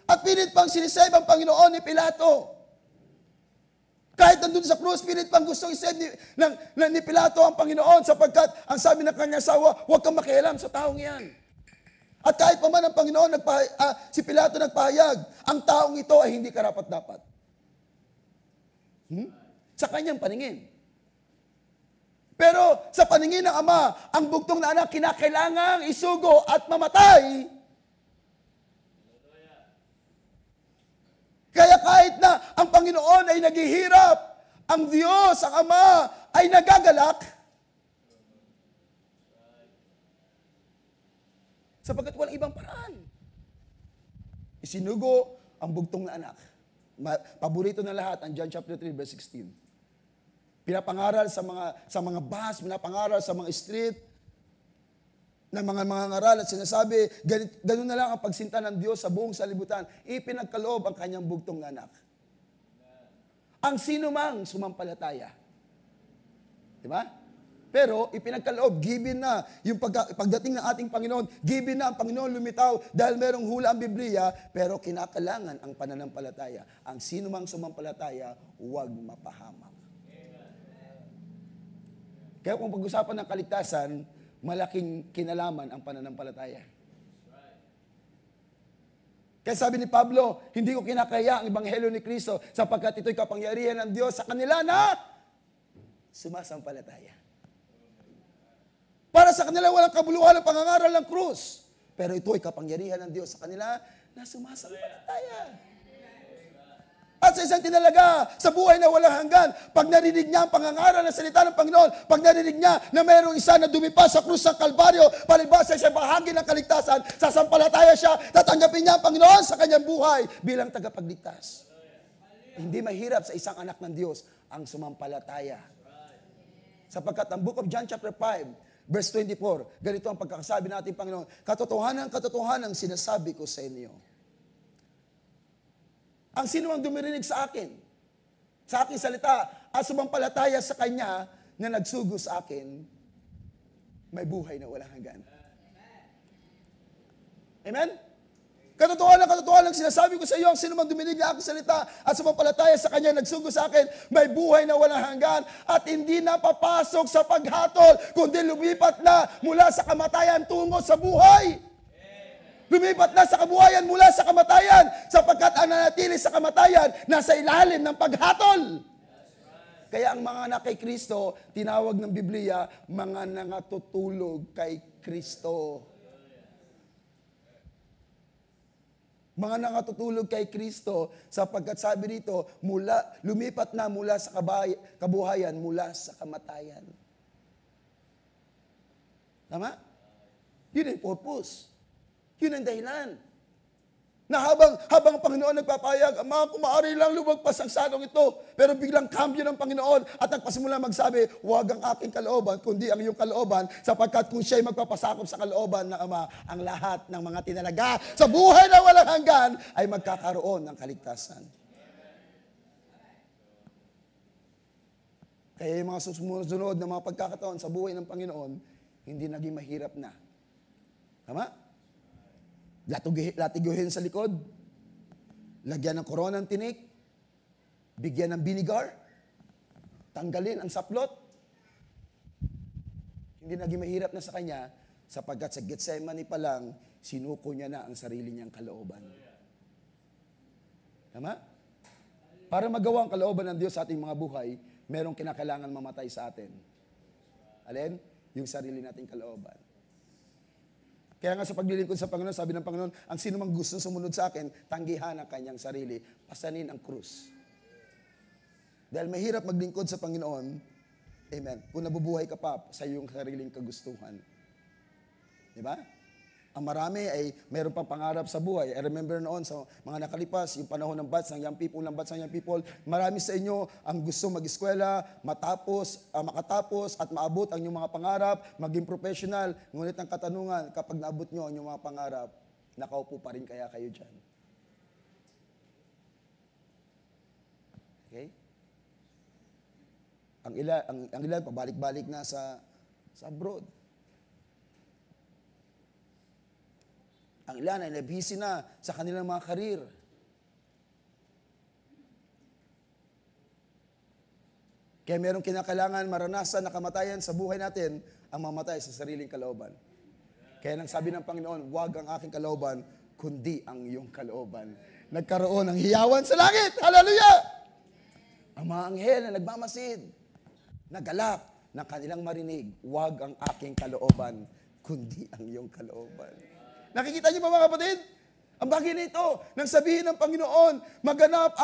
At pinit pang sinisave ang Panginoon ni Pilato. Kahit Kahit nandun sa krus, pilit pang gustong isave ni Pilato ang Panginoon sapagkat ang sabi ng kanyang asawa, huwag kang makialam sa taong yan. At kahit pa man ang Panginoon, si Pilato nagpahayag, ang taong ito ay hindi karapat-dapat. Sa kanyang paningin. Pero sa paningin ng Ama, ang bugtong na anak kinakailangang isugo at mamatay. Kaya kahit na ang Panginoon ay naghihirap, ang Diyos, ang Ama, ay nagagalak. Sapagkat walang ibang paraan. Isinugo ang bugtong na anak. Paborito na lahat, ang John chapter 3, verse 16. Pinapangaral sa mga bus, pinapangaral sa mga street, ng mga ngaral at sinasabi, ganun na lang ang pagsinta ng Diyos sa buong salibutan. Ipinagkaloob ang kanyang bugtong na anak. Ang sino mang sumampalataya. Diba? Pero ipinagkaloob, given na, yung pagdating ng ating Panginoon, given na ang Panginoon lumitaw dahil merong hula ang Biblia, pero kinakailangan ang pananampalataya. Ang sino mang sumampalataya, huwag mapahamak. Kaya kung pag-usapan ng kaligtasan, malaking kinalaman ang pananampalataya. Kaya sabi ni Pablo, hindi ko kinakaya ang ebanghelyo ni Kristo sapagkat ito'y kapangyarihan ng Diyos sa kanila na sumasampalataya. Para sa kanila walang kabuluhan ang pangangaral ng krus. Pero ito'y kapangyarihan ng Diyos sa kanila na sumasampalataya. At sa isang tinalaga, sa buhay na walang hanggan, pag narinig niya ang pangangaral ng salita ng Panginoon, pag narinig niya na mayroong isa na dumipas sa krus ng Kalbaryo, palibasa siya bahagi ng kaligtasan, sasampalataya siya, tatanggapin niya ang Panginoon sa kanyang buhay bilang tagapagligtas. Hindi mahirap sa isang anak ng Diyos ang sumampalataya. Sapagkat ang Book of John chapter 5, verse 24, ganito ang pagkakasabi natin, Panginoon, katotohanan sinasabi ko sa inyo. Ang sino ang dumirinig sa akin salita, at sumampalataya sa Kanya na nagsugo sa akin, may buhay na walang hanggan. Amen? Katotohanan sinasabi ko sa iyo, ang sino mang dumirinig na aking salita at sumampalataya sa Kanya nagsugo sa akin, may buhay na walang hanggan at hindi na papasok sa paghatol, kundi lumipat na mula sa kamatayan tungo sa buhay. Lumipat na sa kabuhayan mula sa kamatayan sapagkat ang nanatili sa kamatayan nasa ilalim ng paghatol. Kaya ang mga anak kay Kristo, tinawag ng Biblia, mga nangatutulog kay Kristo. Mga nangatutulog kay Kristo sapagkat sabi dito, lumipat na mula sa kabuhayan mula sa kamatayan. Tama? Yun ang purpose. Yun ang dahilan. Na habang ang Panginoon nagpapayag, Ama, kung maaari lang lumagpas ang salong ito, pero biglang cambio ng Panginoon at nagpasimula magsabi, huwag ang aking kalooban, kundi ang iyong kalooban, sapagkat kung siya'y magpapasakop sa kalooban ng Ama, ang lahat ng mga tinalaga sa buhay na walang hanggan ay magkakaroon ng kaligtasan. Kaya yung mga susunod na mga pagkakataon sa buhay ng Panginoon, hindi naging mahirap na. Tama? Latiguhin sa likod, lagyan ng korona ng tinik, bigyan ng vinegar, tanggalin ang saplot. Hindi naging mahirap na sa kanya sapagkat sa Gethsemane pa lang, sinuko niya na ang sarili niyang kalooban. Tama? Para magawa ang kalooban ng Diyos sa ating mga buhay, merong kinakailangan mamatay sa atin. Alin? Yung sarili nating kalooban. Kaya nga sa paglilingkod sa Panginoon, sabi ng Panginoon, ang sino mang gusto sumunod sa akin, tanggihan ang kanyang sarili, pasanin ang krus. Dahil mahirap maglingkod sa Panginoon, amen, kung nabubuhay ka pa sa iyong sariling kagustuhan. Diba? Ang marami ay mayroon pang pangarap sa buhay. I remember noon sa mga nakalipas, yung panahon ng batch ng young people, marami sa inyo ang gusto mag-eskwela, makatapos at maabot ang inyong mga pangarap, maging professional. Ngunit ang katanungan, kapag naabot nyo ang inyong mga pangarap, nakaupo pa rin kaya kayo dyan? Okay? Ang ilan, pabalik-balik na sa abroad. Ang ilan ay nabisi na sa kanilang mga karir. Kaya merong kinakailangan maranasan na kamatayan sa buhay natin, ang mamatay sa sariling kalooban. Kaya nang sabi ng Panginoon, huwag ang aking kalooban, kundi ang iyong kalooban. Nagkaroon ng hiyawan sa langit. Hallelujah! Ang mga anghel na nagmamasid, nagalak ng kanilang marinig, huwag ang aking kalooban, kundi ang iyong kalooban. Nakikita niyo ba mga kapatid? Ang bagay nito, nang sabihin ng Panginoon, maganap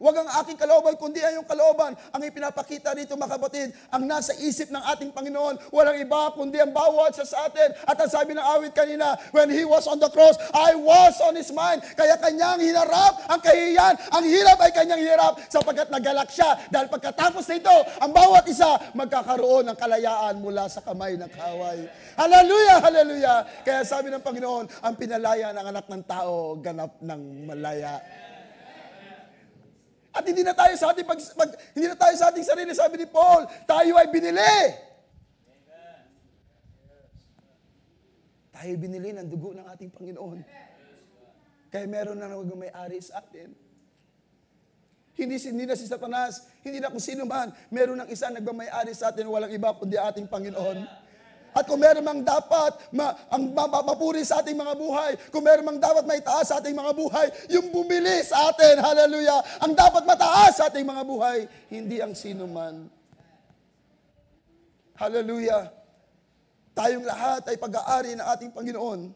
wag ang aking kalooban, kundi ang iyong kalooban. Ang ipinapakita dito mga kapatid, ang nasa isip ng ating Panginoon, walang iba kundi ang bawat sa atin. At ang sabi ng awit kanina, when He was on the cross, I was on His mind. Kaya kanyang hinarap ang kahihiyan. Ang hirap ay kanyang hirap sapagkat nagalak siya. Dahil pagkatapos nito, ang bawat isa magkakaroon ng kalayaan mula sa kamay ng kaway. Hallelujah! Hallelujah! Kaya sabi ng Panginoon, ang pinalaya ng anak ng tao, ganap ng malaya. At hindi na tayo sa ating sarili, sabi ni Paul, tayo ay binili. Tayo binili ng dugo ng ating Panginoon. Kaya meron na may-ari sa atin. Hindi na si Satanas, hindi na kung sino man, meron ng isa nagmamay-ari sa atin, walang iba kundi ating Panginoon. At kung meron mang dapat mapuri sa ating mga buhay, kung meron mang dapat maitaas sa ating mga buhay, yung bumili sa atin, hallelujah, ang dapat mataas sa ating mga buhay, hindi ang sino man. Hallelujah. Tayong lahat ay pag-aari ng ating Panginoon.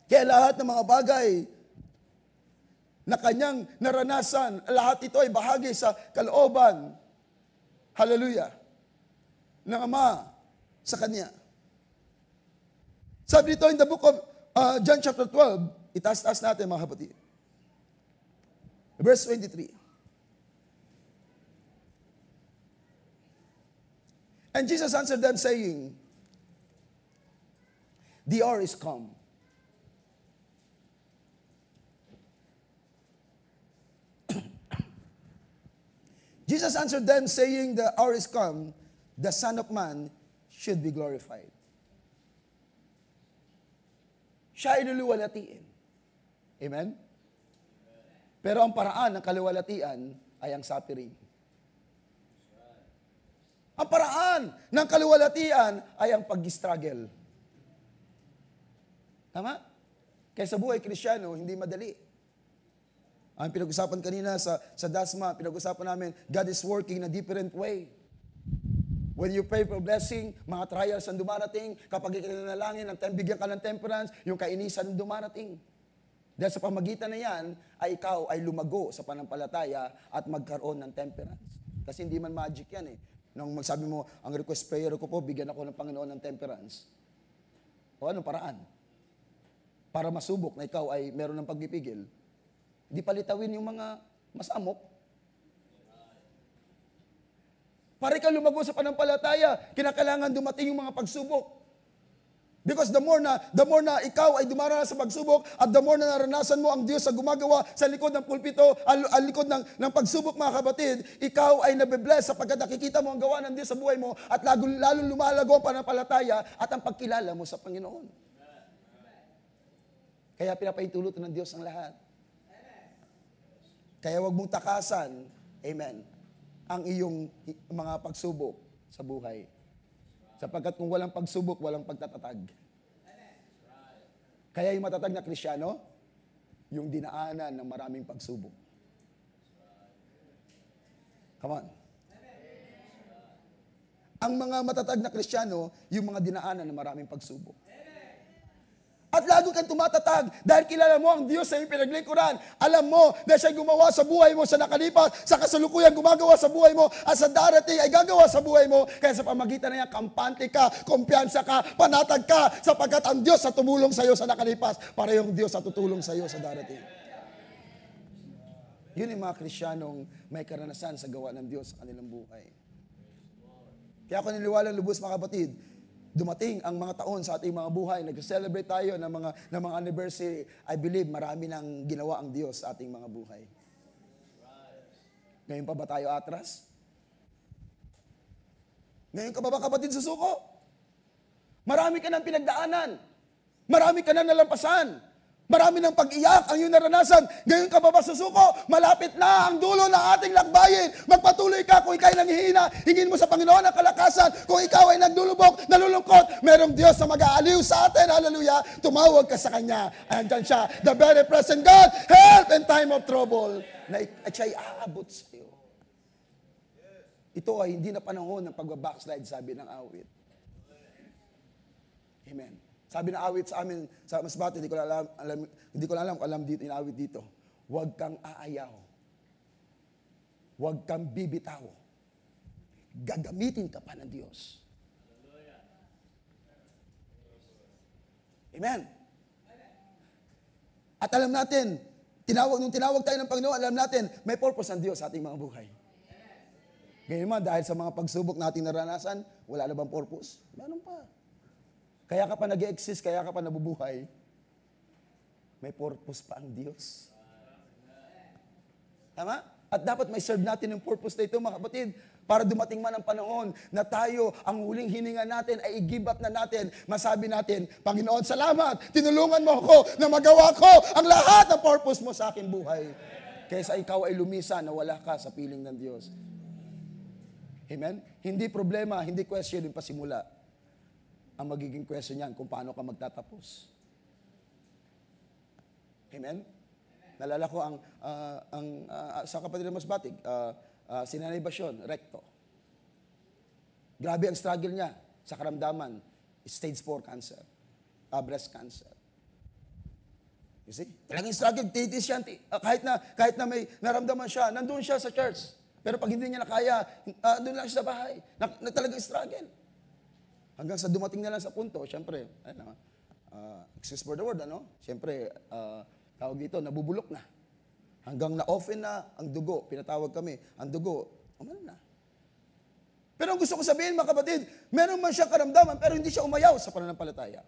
Kaya lahat ng mga bagay na kanyang naranasan, lahat ito ay bahagi sa kalooban, hallelujah, ng Ama sa Kanya. Sabi dito in the book of John chapter 12, itaas-taas natin mga kapatid. Verse 23. And Jesus answered them saying, the hour is come. Jesus answered them saying, the hour is come, the Son of Man should be glorified. Siya ay luluwalhatiin. Amen? Pero ang paraan ng kaluwalhatian ay ang suffering. Ang paraan ng kaluwalhatian ay ang pag-struggle. Tama? Kaya sa buhay Kristiyano, hindi madali. Ang pinag-usapan kanina sa Dasma, pinag-usapan namin, God is working in a different way. When you pray for blessing, mga trials ang dumarating, kapag ikinanalangin, bigyan ka ng temperance, yung kainisan ang dumarating. Dahil sa pamagitan na yan, ay ikaw ay lumago sa panampalataya at magkaroon ng temperance. Kasi hindi man magic yan eh. Nung magsabi mo, ang request prayer ko po, bigyan ako ng Panginoon ng temperance. O anong paraan? Para masubok na ikaw ay meron ng pagpipigil. Hindi palitawin yung mga masamok. Para ikaw lumago sa panampalataya, kinakailangan dumating yung mga pagsubok. Because the more na ikaw ay dumaranas sa pagsubok, at the more na naranasan mo ang Diyos sa gumagawa sa likod ng pulpito, ang likod ng pagsubok mga kapatid, ikaw ay nabibless sapagkat nakikita mo ang gawa ng Diyos sa buhay mo at lalong lumalago ang panampalataya at ang pagkilala mo sa Panginoon. Kaya pinapaintulutan ng Diyos ang lahat. Kaya wag mong takasan, amen, ang iyong mga pagsubok sa buhay. Sapagkat kung walang pagsubok, walang pagtatatag. Kaya yung matatag na Kristiyano, yung dinaanan ng maraming pagsubok. Come on. Ang mga matatag na Kristiyano, yung mga dinaanan ng maraming pagsubok. At lalo kang tumatatag dahil kilala mo ang Diyos sa iyong pinaglingkuran. Alam mo na siya'y gumawa sa buhay mo sa nakalipas, sa kasalukuyan gumagawa sa buhay mo, at sa darating ay gagawa sa buhay mo. Kaya sa pamagitan na yan, kampante ka, kumpiyansa ka, panatag ka, sapagkat ang Diyos sa tumulong sa iyo sa nakalipas, para yung Diyos sa tutulong sa iyo sa darating. Yun yung mga Kristiyanong may karanasan sa gawa ng Diyos sa kanilang buhay. Kaya ako niniwala lubos mga kapatid, dumating ang mga taon sa ating mga buhay, nag-celebrate tayo ng mga anniversary. I believe marami nang ginawa ang Diyos sa ating mga buhay. Ngayon pa ba tayo atras? Ngayon ka ba kapatid susuko? Marami ka nang pinagdaanan. Marami ka nang nalampasan. Marami ng pag-iyak ang iyong naranasan. Ngayon ka ba masusuko? Malapit na ang dulo ng ating lakbayin. Magpatuloy ka kung ikaw'y nanghihina. Hingin mo sa Panginoon ang kalakasan. Kung ikaw ay nagdulubok, nalulungkot, merong Diyos na mag-aaliw sa atin. Hallelujah. Tumawag ka sa Kanya. Andyan siya. The very present God. Help in time of trouble. At siya'y aabot sa iyo. Ito ay hindi na panahon ng pagbabackslide, sabi ng awit. Amen. Sabi ng awit sa amin, sa Masbate, hindi ko alam dito, inawit dito. Huwag kang aayaw. Huwag kang bibitaw. Gagamitin ka pa ng Diyos. Amen. At alam natin, nung tinawag tayo ng Panginoon, alam natin, may purpose ang Diyos sa ating mga buhay. Ngayon man, dahil sa mga pagsubok nating naranasan, wala na bang purpose? Meron pa. Kaya ka pa nag-exist, kaya ka pa nabubuhay, may purpose pa ang Diyos. Tama? At dapat may serve natin yung purpose na ito, mga kapatid, para dumating man ang panahon na tayo, ang huling hininga natin ay i-give up na natin. Masabi natin, Panginoon, salamat, tinulungan mo ako na magawa ko ang lahat ng purpose mo sa aking buhay. Kaysa ikaw ay lumisa na wala ka sa piling ng Diyos. Amen? Hindi problema, hindi question yung pasimula. Ang magiging question niyan kung paano ka magtatapos. Amen? Nalala ko sa kapatid ng Masbatig, si Nanay Basyon, recto. Grabe ang struggle niya sa karamdaman, stage 4 cancer, breast cancer. You see? Talagang struggle, titis siya. Kahit na may naramdaman siya, nandun siya sa church. Pero pag hindi niya nakaya, doon lang siya sa bahay. Talagang struggle. Hanggang sa dumating na lang sa punto, syempre, excuse for the word, syempre, tawag dito, nabubulok na. Hanggang na-offen na ang dugo, pinatawag kami, ang dugo, umano na. Pero ang gusto ko sabihin, mga kapatid, meron man siyang karamdaman, pero hindi siya umayaw sa pananampalataya.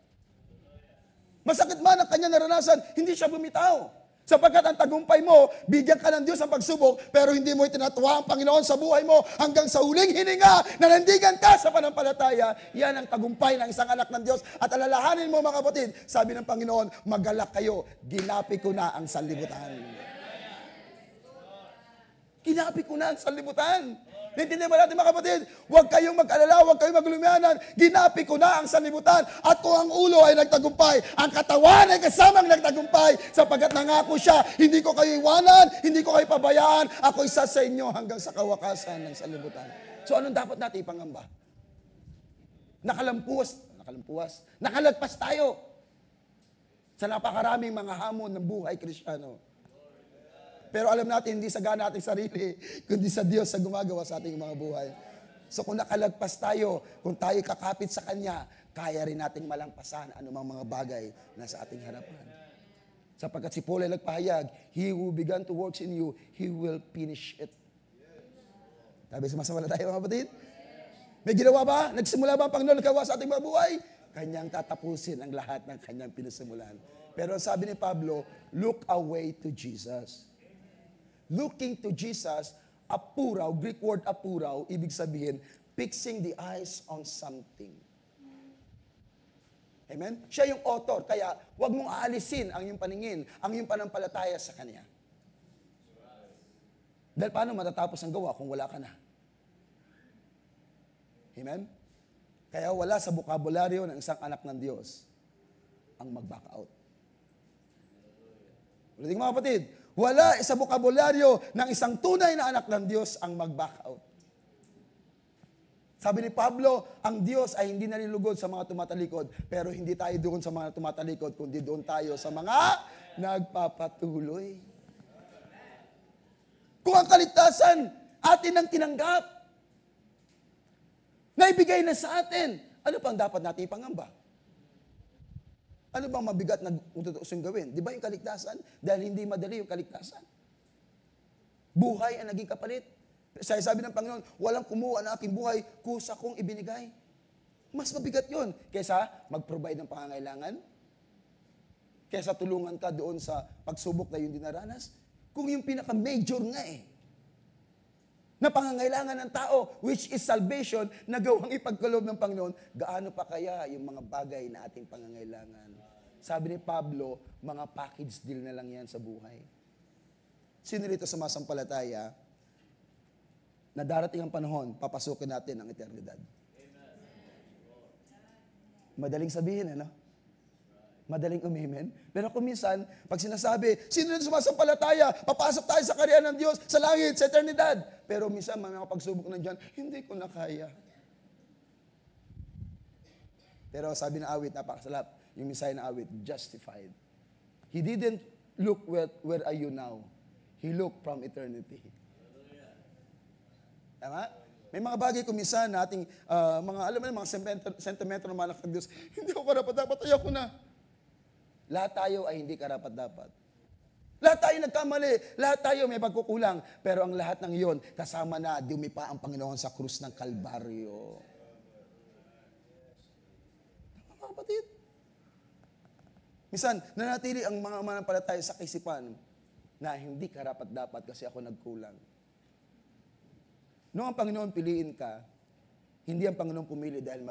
Masakit man ang kanya naranasan, hindi siya bumitaw. Sapagkat ang tagumpay mo, bigyan ka ng Diyos ang pagsubok, pero hindi mo itinatuwa ang Panginoon sa buhay mo hanggang sa huling hininga na nandigan ka sa pananampalataya. Yan ang tagumpay ng isang anak ng Diyos. At alalahanin mo, mga kapatid, sabi ng Panginoon, magalak kayo, ginapi ko na ang sanlibutan. Ginapi ko na ang sanlibutan. Naintindihan ba natin, mga kapatid? Huwag kayong mag-alala, huwag kayong maglumianan. Ginapi ko na ang sanlibutan. At kung ang ulo ay nagtagumpay, ang katawan ay kasamang nagtagumpay. Sapagkat nangako siya, hindi ko kayo iwanan, hindi ko kayo pabayaan. Ako isa sa inyo hanggang sa kawakasan ng sanlibutan. So anong dapat natin ipangamba? Nakalagpas tayo sa napakaraming mga hamon ng buhay Kristiyano. Pero alam natin, hindi sa gana ating sarili, kundi sa Diyos sa gumagawa sa ating mga buhay. So kung nakalagpas tayo, kung tayo kakapit sa Kanya, kaya rin nating malampasan anumang mga bagay na sa ating harapan. Sapagkat si Paul ay nagpahayag, He who began to work in you, He will finish it. Sabi, sumasama na tayo, mga kapatid? May ginawa ba? Nagsimula ba ang Panginoon nagawa sa ating mga buhay? Kanyang tatapusin ang lahat ng Kanyang pinasimulan. Pero sabi ni Pablo, look away to Jesus. Looking to Jesus, apuraw, Greek word apuraw, ibig sabihin, fixing the eyes on something. Amen? Siya yung author, kaya huwag mong aalisin ang iyong paningin, ang iyong panampalataya sa Kanya. Dahil paano matatapos ang gawa kung wala ka na? Amen? Kaya wala sa bokabularyo ng isang anak ng Diyos ang mag-back out. Ulitin mga kapatid, wala sa bokabularyo ng isang tunay na anak ng Diyos ang mag-back out. Sabi ni Pablo, ang Diyos ay hindi nalilugod sa mga tumatalikod, pero hindi tayo doon sa mga tumatalikod, kundi doon tayo sa mga nagpapatuloy. Kung ang kaligtasan atin ang tinanggap, naibigay na sa atin, ano pang dapat natin ipangamba? Ano bang mabigat na ututusin gawin? Di ba yung kaligtasan? Dahil hindi madali yung kaligtasan. Buhay ang naging kapalit. Sabi ng Panginoon, walang kumuha ng aking buhay, kusa kong ibinigay. Mas mabigat yun kaysa mag-provide ng pangangailangan, kaysa tulungan ka doon sa pagsubok na yung dinaranas. Kung yung pinaka-major nga na pangangailangan ng tao, which is salvation, na gawang ipagkaloob ng Panginoon, gaano pa kaya yung mga bagay na ating pangangailangan sabi ni Pablo, mga package deal na lang yan sa buhay. Sino rito sumasampalataya na darating ang panahon, papasukin natin ang eternidad? Madaling sabihin, ano? Madaling umimin. Pero kung minsan, pag sinasabi, sino rin sumasampalataya, papasok tayo sa kaharian ng Diyos, sa langit, sa eternidad. Pero minsan, mga pagsubok na dyan, hindi ko na kaya. Pero sabi ng awit, napakasalap, yung mensahe ng awit, justified. He didn't look where are you now. He looked from eternity. Tama? May mga bagay kung minsan nating, mga, alam mo na, mga sentimento ng mga anak ng Diyos, hindi ako karapat-dapat, ayoko na. Lahat tayo ay hindi karapat-dapat. Lahat tayo nagkamali. Lahat tayo may pagkukulang. Pero ang lahat ng iyon, kasama na, dumipa ang Panginoon sa krus ng Kalbaryo. Mga kapatid. Minsan, nanatili ang mga manampalataya sa kaisipan na hindi karapat-dapat kasi ako nagkulang. Noong ang Panginoon piliin ka, hindi ang Panginoon pumili dahil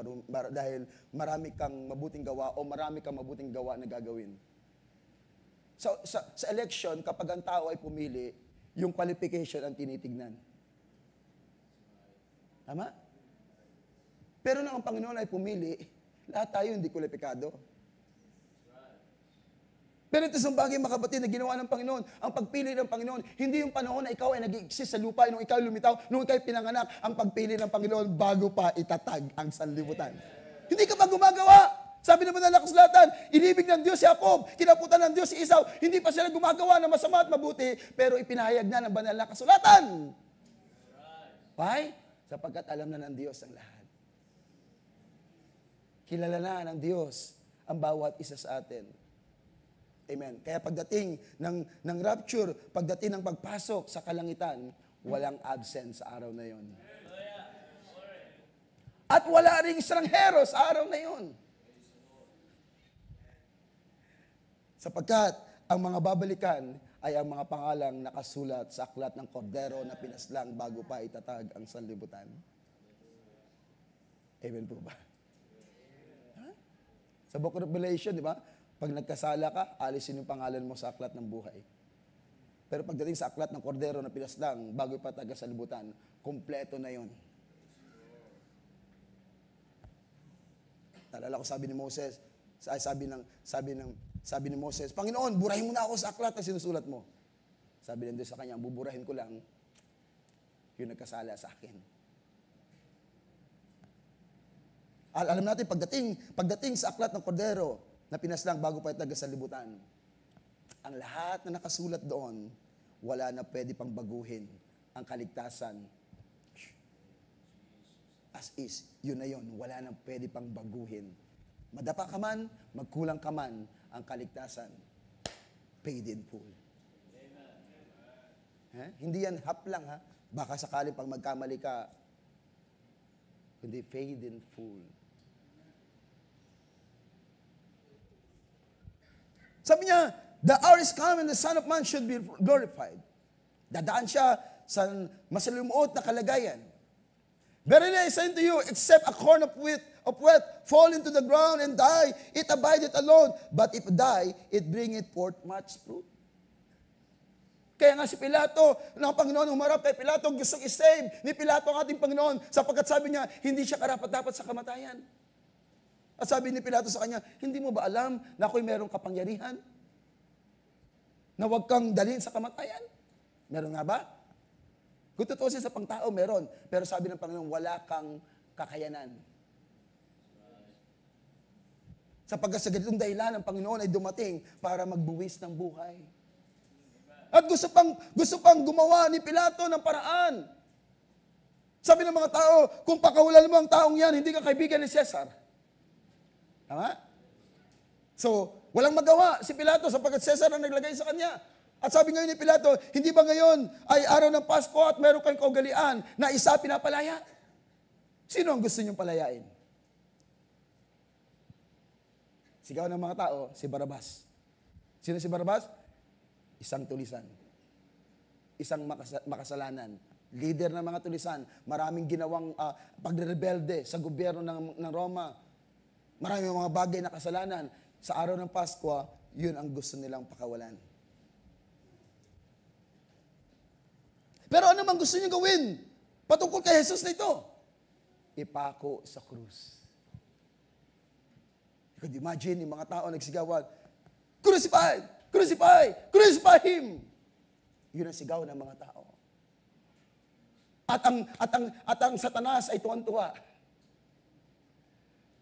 marami kang mabuting gawa o marami kang mabuting gawa na gagawin. Sa election, kapag ang tao ay pumili, yung qualification ang tinitignan. Tama? Pero nang ang Panginoon ay pumili, lahat tayo hindi kwalipikado. Pero ito isang bagay, mga kapatid, na ginawa ng Panginoon. Ang pagpili ng Panginoon, hindi yung panahon na ikaw ay nag-i-exist sa lupa, nung ikaw lumitaw, nung ikaw ay pinanganak, ang pagpili ng Panginoon bago pa itatag ang sanlibutan. Hindi ka pa gumagawa. Sabi naman ng Nakasulatan, inibig ng Diyos si Jacob, kinaputan ng Diyos si Esau, hindi pa sila gumagawa ng masama at mabuti, pero ipinahayag na ng banal na kasulatan. Why? Sapagkat alam na ng Diyos ang lahat. Kilala na ng Diyos ang bawat isa sa atin. Amen. Kaya pagdating ng rapture, pagdating ng pagpasok sa kalangitan, walang absent sa araw na yon. At wala ring estranghero sa araw na yon. Sapagkat ang mga babalikan ay ang mga pangalang nakasulat sa aklat ng kordero na pinaslang bago pa itatag ang sanlibutan. Amen po ba? Huh? Sa Book of Revelation, di ba? Pag nagkasala ka, alisin yung pangalan mo sa aklat ng buhay. Pero pagdating sa aklat ng kordero na pinaslang, bago ipatag sa libutan, kumpleto na yon. Naalala ko sabi ni Moses, sabi ni Moses, Panginoon, burahin mo na ako sa aklat na sinusulat mo. Sabi ng Diyos sa kanya, buburahin ko lang yung nagkasala sa akin. Alam natin, pagdating sa aklat ng kordero, na pinaslang bago pa itag sa libutan. Ang lahat na nakasulat doon, wala na pwede pang baguhin ang kaligtasan. As is, yun na yun, wala na pwede pang baguhin. Madapa ka man, magkulang ka man, ang kaligtasan, paid in full. Hindi yan half lang, ha? Baka sakali pag magkamali ka, hindi, paid in full. Sabi niya, the hour is coming, the Son of Man should be glorified. Dadaan siya sa masalimuot na kalagayan. Verily I say to you, except a corn of wheat fall into the ground and die, it abideth alone. But if die, it bringeth forth much fruit. Kaya nga si Pilato, ng Panginoon, humarap kay Pilato, gustong i-save ni Pilato ang ating Panginoon, sapagkat sabi niya, hindi siya karapat-dapat sa kamatayan. At sabi ni Pilato sa kanya, hindi mo ba alam na ako'y merong kapangyarihan? Na huwag kang dalhin sa kamatayan? Meron nga ba? Kung tutusin sa pangtao, meron. Pero sabi ng Panginoon, wala kang kakayanan. Sapagkat sa ganitong dahilan, ang Panginoon ay dumating para magbuwis ng buhay. At gusto pang gumawa ni Pilato ng paraan. Sabi ng mga tao, kung pakawalan mo ang taong yan, hindi ka kaibigan ni Cesar. Tama? So, walang magawa si Pilato sapagkat Cesar ang naglagay sa kanya. At sabi ngayon ni Pilato, hindi ba ngayon ay araw ng Pasko at meron kayong kaugalian na isa pinapalaya? Sino ang gusto niyong palayain? Sigaw ng mga tao, si Barabas. Sino si Barabas? Isang tulisan. Isang makasalanan. Leader ng mga tulisan. Maraming ginawang pagre-rebelde sa gobyerno ng Roma. Maraming mga bagay na kasalanan. sa araw ng Pasko, yun ang gusto nilang pakawalan. Pero ano man gusto niyo gawin patungkol kay Jesus na ito? Ipako sa krus. You could imagine yung mga tao nagsigawan, crucify! Crucify! Crucify Him! Yun ang sigaw ng mga tao. At ang Satanas ay tuwan-tuwa.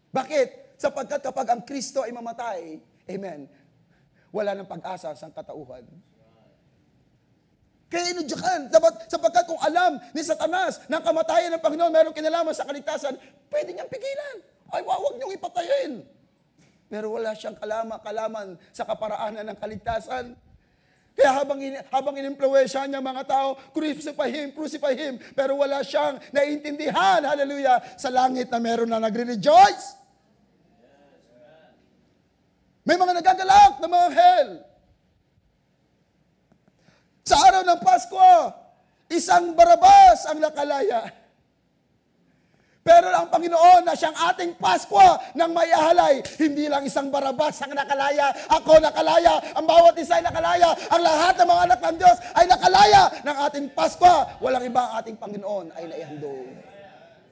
Bakit? Sapagkat kapag ang Kristo ay mamatay, amen, wala nang pag-asa sa katauhan. Kaya inudyakan, sapagkat kung alam ni Satanas na ang kamatayan ng Panginoon mayroong kinalaman sa kaligtasan, pwede niyang pigilan. Ay, wag niyong ipatayin. Pero wala siyang kalaman sa kaparaanan ng kaligtasan. Kaya habang inimpluwensya niya mga tao, crucify him, pero wala siyang naiintindihan, hallelujah, sa langit na meron na nagre-rejoice. May mga nagagalak na mga hell. Sa araw ng Pasko, isang Barabas ang nakalaya. Pero ang Panginoon na siyang ating Pasko ng maiahalay, hindi lang isang Barabas ang nakalaya, ako nakalaya, ang bawat isa ay nakalaya, ang lahat ng mga anak ng Diyos ay nakalaya ng ating Pasko. Walang iba ang ating Panginoon ay naihandog.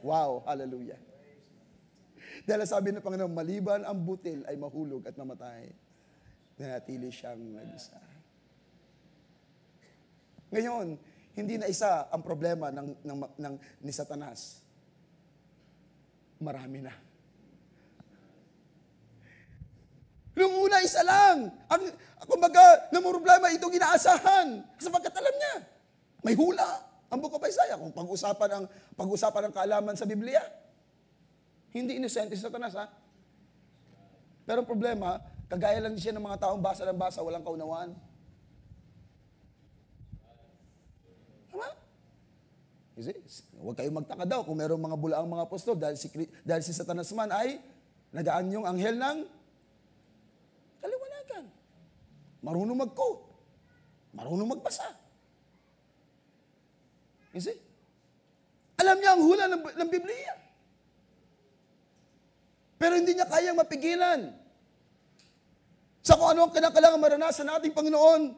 Wow, hallelujah. Dahil sabi ng Panginoon, maliban ang butil ay mahulog at mamatay, nanatili siyang nag-isa. Ngayon, hindi na isa ang problema ni Satanas. Marami na. Nung una, isa lang. Kumbaga, ng problema, itong inaasahan. Sapagkat alam niya, may hula. Ang Book of Isaiah, kung pag-usapan ng kaalaman sa Biblia, hindi inosente si Satanas, ha? Pero ang problema, kagaya lang siya ng mga taong basa ng basa, walang kaunawaan. Tama? Huwag kayong magtaka daw kung mayroong mga bulaang mga apostol dahil si Satanas man ay nagaanyong anghel ng kaliwanagan. Marunong mag-quote. Marunong magbasa. You see? Alam niya ang hula ng Biblia. Pero hindi niya kayang mapigilan sa kung ano ang kinakailangan maranasan nating Panginoon.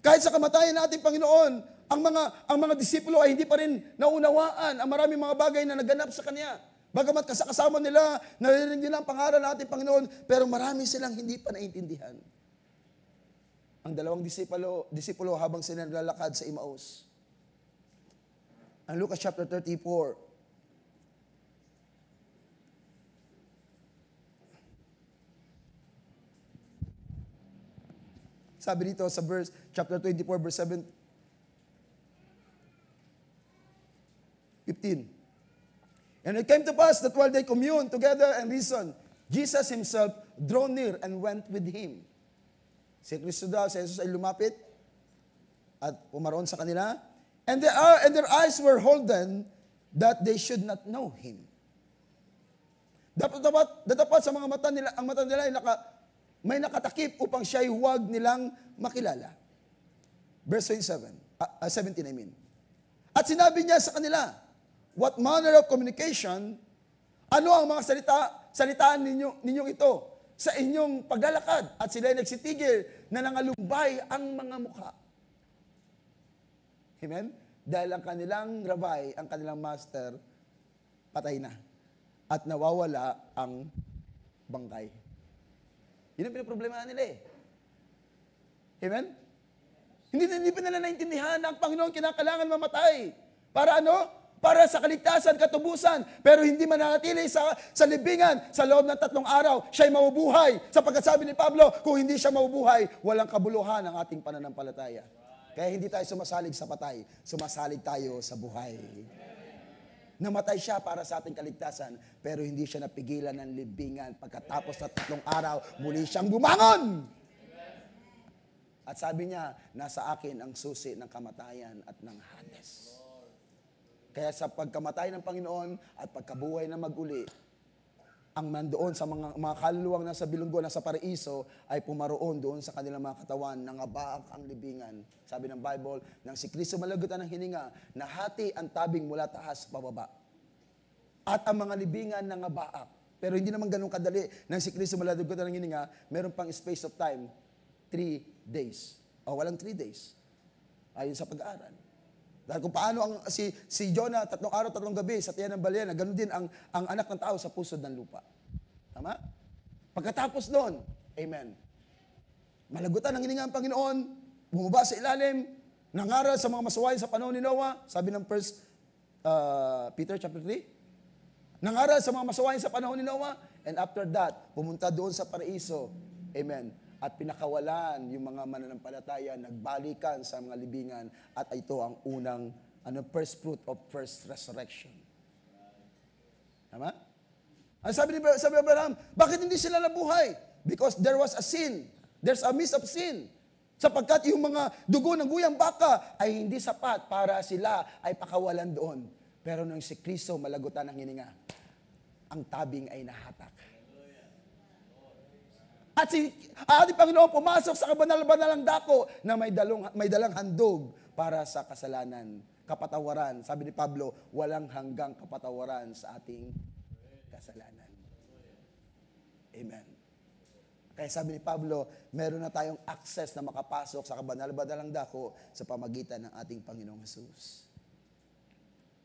Kahit sa kamatayan nating Panginoon, ang mga disipulo ay hindi pa rin naunawaan ang maraming mga bagay na naganap sa Kanya. Bagamat kasama nila, naririnig nila ang pangaral nating Panginoon, pero marami silang hindi pa naintindihan. Ang dalawang disipulo habang sila naglalakad sa Emmaus. Ang Lucas chapter 34, sabi dito sa chapter 24, verse 7, 15. And it came to pass that while they communed together and reasoned, Jesus himself drew near and went with him. Si Kristo daw, si Jesus ay lumapit at pumaroon sa kanila. And their eyes were holden that they should not know him. Dapat sa mga mata nila, ang mata nila ay may nakatakip upang siya'y huwag nilang makilala. Verse 17, I mean. At sinabi niya sa kanila, what manner of communication, ano ang mga salitaan ninyong ito sa inyong paglalakad? At sila'y nagsitigil na nangalumbay ang mga mukha. Amen? Dahil ang kanilang rabbi, ang kanilang master, patay na. At nawawala ang bangkay. Yun ang pinaproblema nila eh. Amen? Hindi pa nila naintindihan na ang Panginoon kinakailangan mamatay. Para ano? Para sa kaligtasan, katubusan. Pero hindi mananatili sa libingan sa loob ng 3 araw. Siya'y mabubuhay. Sapagkat sabi ni Pablo, kung hindi siya mabubuhay, walang kabuluhan ang ating pananampalataya. Kaya hindi tayo sumasalig sa patay. Sumasalig tayo sa buhay. Namatay siya para sa ating kaligtasan, pero hindi siya napigilan ng libingan. Pagkatapos na 3 araw, muli siyang bumangon. At sabi niya, nasa akin ang susi ng kamatayan at ng Hades. Kaya sa pagkamatay ng Panginoon at pagkabuhay na mag-uli, ang nandoon sa mga kaluluwang nasa bilunggo, nasa paraiso, ay pumaroon doon sa kanilang mga katawan, nangabaak ang libingan. Sabi ng Bible, nang si Kristo malagutan ng hininga, nahati ang tabing mula taas pababa. At ang mga libingan nangabaak. Pero hindi naman ganun kadali nang si Kristo malagutan ng hininga, meron pang space of time, 3 days. O walang 3 days. Ayon sa pag-aaral. Dahil kung paano si Jonah, 3 araw, 3 gabi sa tiyan ng balyena, ganun din ang anak ng tao sa pusod ng lupa. Tama? Pagkatapos doon, amen. Malagutan ng hininga ang Panginoon, bumaba sa ilalim, nangaral sa mga masuwayin sa panahon ni Noah, sabi ng 1 Peter chapter 3, nangaral sa mga masuwayin sa panahon ni Noah, and after that, pumunta doon sa paraiso, amen, at pinakawalan yung mga mananampalataya, nagbalikan sa mga libingan, at ito ang unang first fruit of first resurrection. Tama? Ang sabi ni Abraham, bakit hindi sila nabuhay? Because there was a sin. There's a miss of sin. Sapagkat yung mga dugo ng guyang baka ay hindi sapat para sila ay pakawalan doon. Pero nung si Kristo malagutan ng hininga, ang tabing ay nahatak. At si ating Panginoon pumasok sa kabanal-banalang dako na may dalang handog para sa kasalanan, kapatawaran. Sabi ni Pablo, walang hanggang kapatawaran sa ating kasalanan. Amen. Kaya sabi ni Pablo, meron na tayong access na makapasok sa kabanal-banalang dako sa pamagitan ng ating Panginoong Jesus.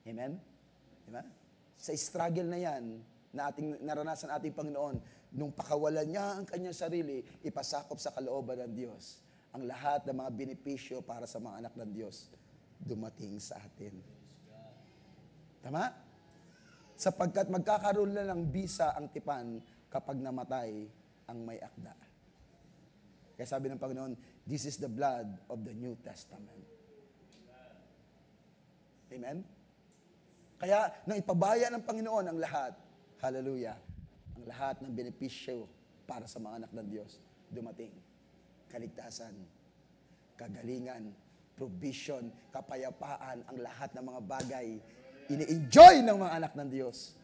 Amen? Diba? Sa struggle na yan, na ating naranasan ating Panginoon, nung pakawalan niya ang kanyang sarili, ipasakop sa kalooban ng Diyos. Ang lahat ng mga benepisyo para sa mga anak ng Diyos, dumating sa atin. Tama? Sapagkat magkakaroon na ng bisa ang tipan kapag namatay ang may akda. Kaya sabi ng Panginoon, this is the blood of the New Testament. Amen? Kaya, nang ipabaya ng Panginoon ang lahat, hallelujah, ang lahat ng benepisyo para sa mga anak ng Diyos, dumating. Kaligtasan, kagalingan, provision, kapayapaan, ang lahat ng mga bagay, ini-enjoy ng mga anak ng Diyos.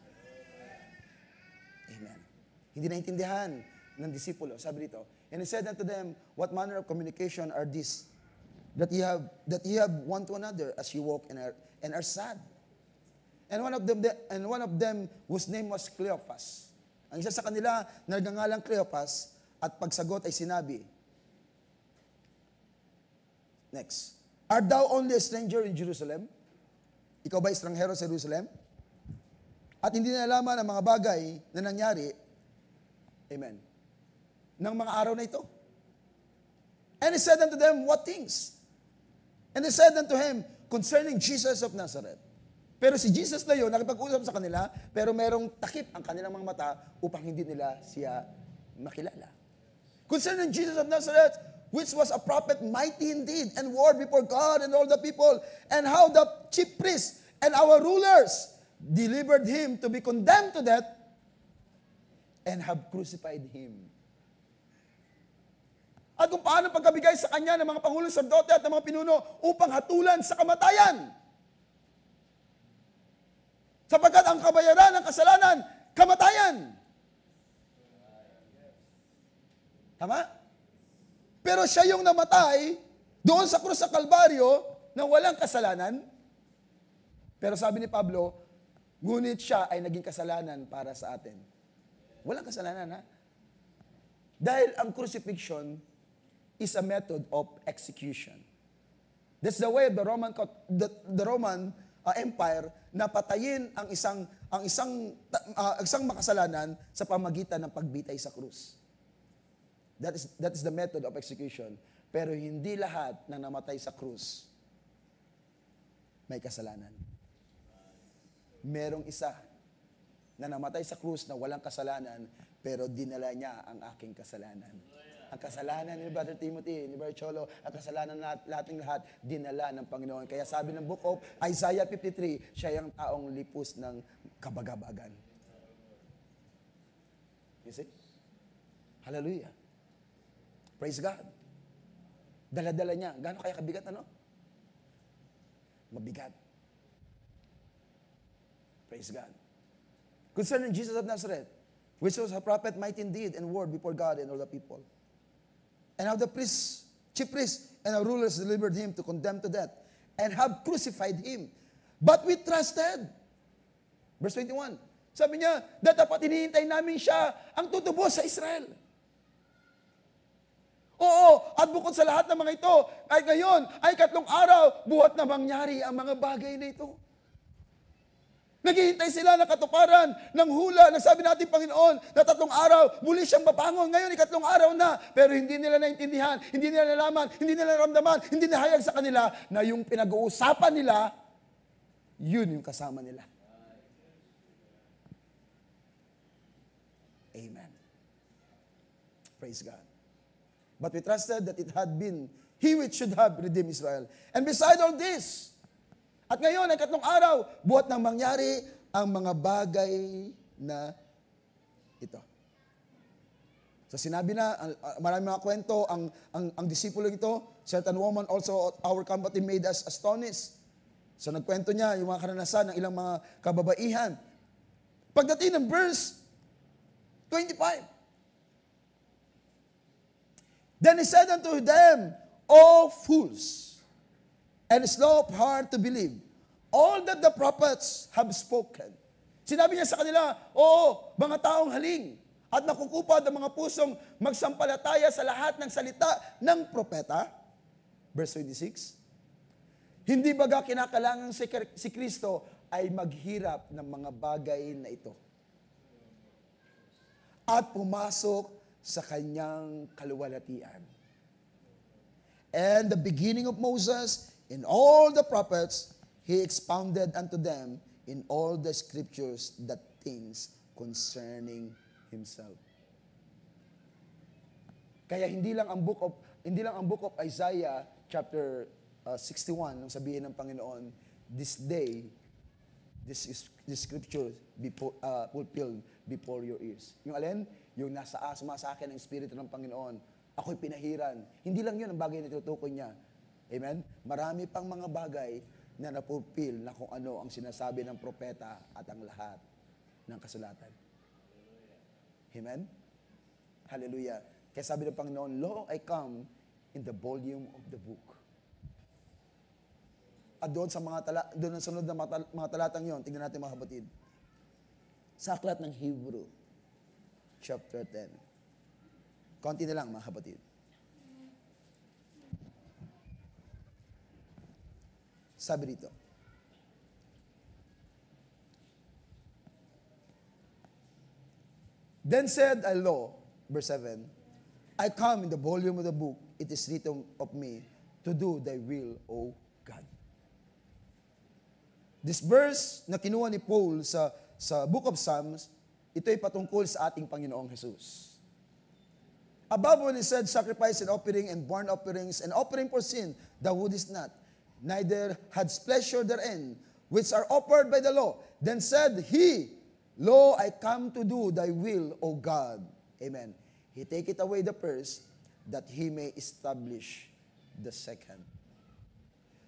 Amen. Hindi naintindihan ng disipulo. Sabi dito, and he said unto them, what manner of communication are these that ye have one to another as you walk and are sad? And one of them whose name was Cleophas. Ang isa sa kanila, nagngangalang Cleophas, at pagsagot ay sinabi, next, art thou only a stranger in Jerusalem? Ikaw ba estranghero sa Jerusalem? At hindi nalaman ang mga bagay na nangyari, amen, ng mga araw na ito. And he said unto them, what things? And they said unto him, concerning Jesus of Nazareth. Pero si Jesus na yun, nakipag-usap sa kanila, pero merong takip ang kanilang mga mata upang hindi nila siya makilala. Concerning Jesus of Nazareth, which was a prophet mighty indeed, and word before God and all the people, and how the chief priests and our rulers delivered him to be condemned to death, and have crucified him. At kung paano pagkabigay sa kanya ng mga pangulong sacerdote at ng mga pinuno upang hatulan sa kamatayan. Sapagkat ang kabayaran ng kasalanan, kamatayan. Tama? Pero siya yung namatay doon sa krus sa Kalbaryo na walang kasalanan. Pero sabi ni Pablo, ngunit siya ay naging kasalanan para sa atin. Walang kasalanan, ha? Dahil ang crucifixion is a method of execution. That's the way of the Roman Empire na patayin ang isang makasalanan sa pamagitan ng pagbitay sa krus. That is the method of execution. Pero hindi lahat ng namatay sa krus may kasalanan. Merong isa na namatay sa krus na walang kasalanan, pero dinala niya ang aking kasalanan. Ang kasalanan ni Brother Timothy, ni Brother Cholo, ang kasalanan lahat, dinala ng Panginoon. Kaya sabi ng book of Isaiah 53, siya yung taong lipos ng kabagabagan. You see? Hallelujah. Praise God. Dala-dala niya. Gaano kaya kabigat, ano? Mabigat. Praise God. Concerning Jesus of Nazareth, which was a prophet mighty indeed and word before God and all the people. And how the priests, chief priests, and our rulers delivered him to condemn to death, and have crucified him. But we trusted, verse 21, Sabi niya, dapat hinihintay namin siya ang tutubos sa Israel. Oo, at bukod sa lahat ng mga ito, ay ngayon, ay 3 araw, buhat na mangyari ang mga bagay na ito. Naghihintay sila ng katuparan, ng hula, nagsabi natin, Panginoon, na 3 araw, muli siyang mabangon. Ngayon, 3 araw na, pero hindi nila naintindihan, hindi nila nalaman, hindi nila naramdaman, hindi nahayag sa kanila na yung pinag-uusapan nila, yun yung kasama nila. Amen. Praise God. But we trusted that it had been He which should have redeemed Israel. And beside all this, at ngayon, ay 3 araw, buhat nang mangyari ang mga bagay na ito. So sinabi na, maraming mga kwento, ang disipulo ito, certain woman also our company made us astonished. So nagkwento niya yung mga karanasan ng ilang mga kababaihan. Pagdating ng verse 25, then he said unto them, O fools, and slow of heart to believe all that the prophets have spoken. Sinabi niya sa kanila, oo, mga taong haling, at nakukupad ang mga pusong magsampalataya sa lahat ng salita ng propeta. Verse 26, hindi baga kinakailangan si Kristo ay maghirap ng mga bagay na ito at pumasok sa kanyang kaluwalhatian. And the beginning of Moses, in all the prophets, he expounded unto them in all the scriptures the things concerning himself. Kaya hindi lang ang book of Isaiah chapter 61 nung sabihin ng Panginoon, this day this scripture be fulfilled before your ears. Yung alin? Yung sumasa akin ang Espiritu ng Panginoon. Ako'y pinahiran. Hindi lang yun ang bagay na tutukoy niya. Amen? Marami pang mga bagay na napupil na kung ano ang sinasabi ng propeta at ang lahat ng kasulatan. Amen? Hallelujah. Kaya sabi ng Panginoon, Lo, I come in the volume of the book. At doon sa sunod na mga talatang yon, tingnan natin mga kapatid. Sa aklat ng Hebrew, chapter 10. Konti na lang mga kapatid. Sabi dito, then said I, Lo, verse 7, I come in the volume of the book, it is written of me, to do thy will, O God. This verse na kinuha ni Paul sa Book of Psalms, ito ay patungkol sa ating Panginoong Jesus. Above when he said, sacrifice and offering and burnt offerings and offering for sin, thou wouldest not, neither hadst pleasure therein, which are offered by the law. Then said he, Lo, I come to do thy will, O God. Amen. He taketh away the first, that he may establish the second.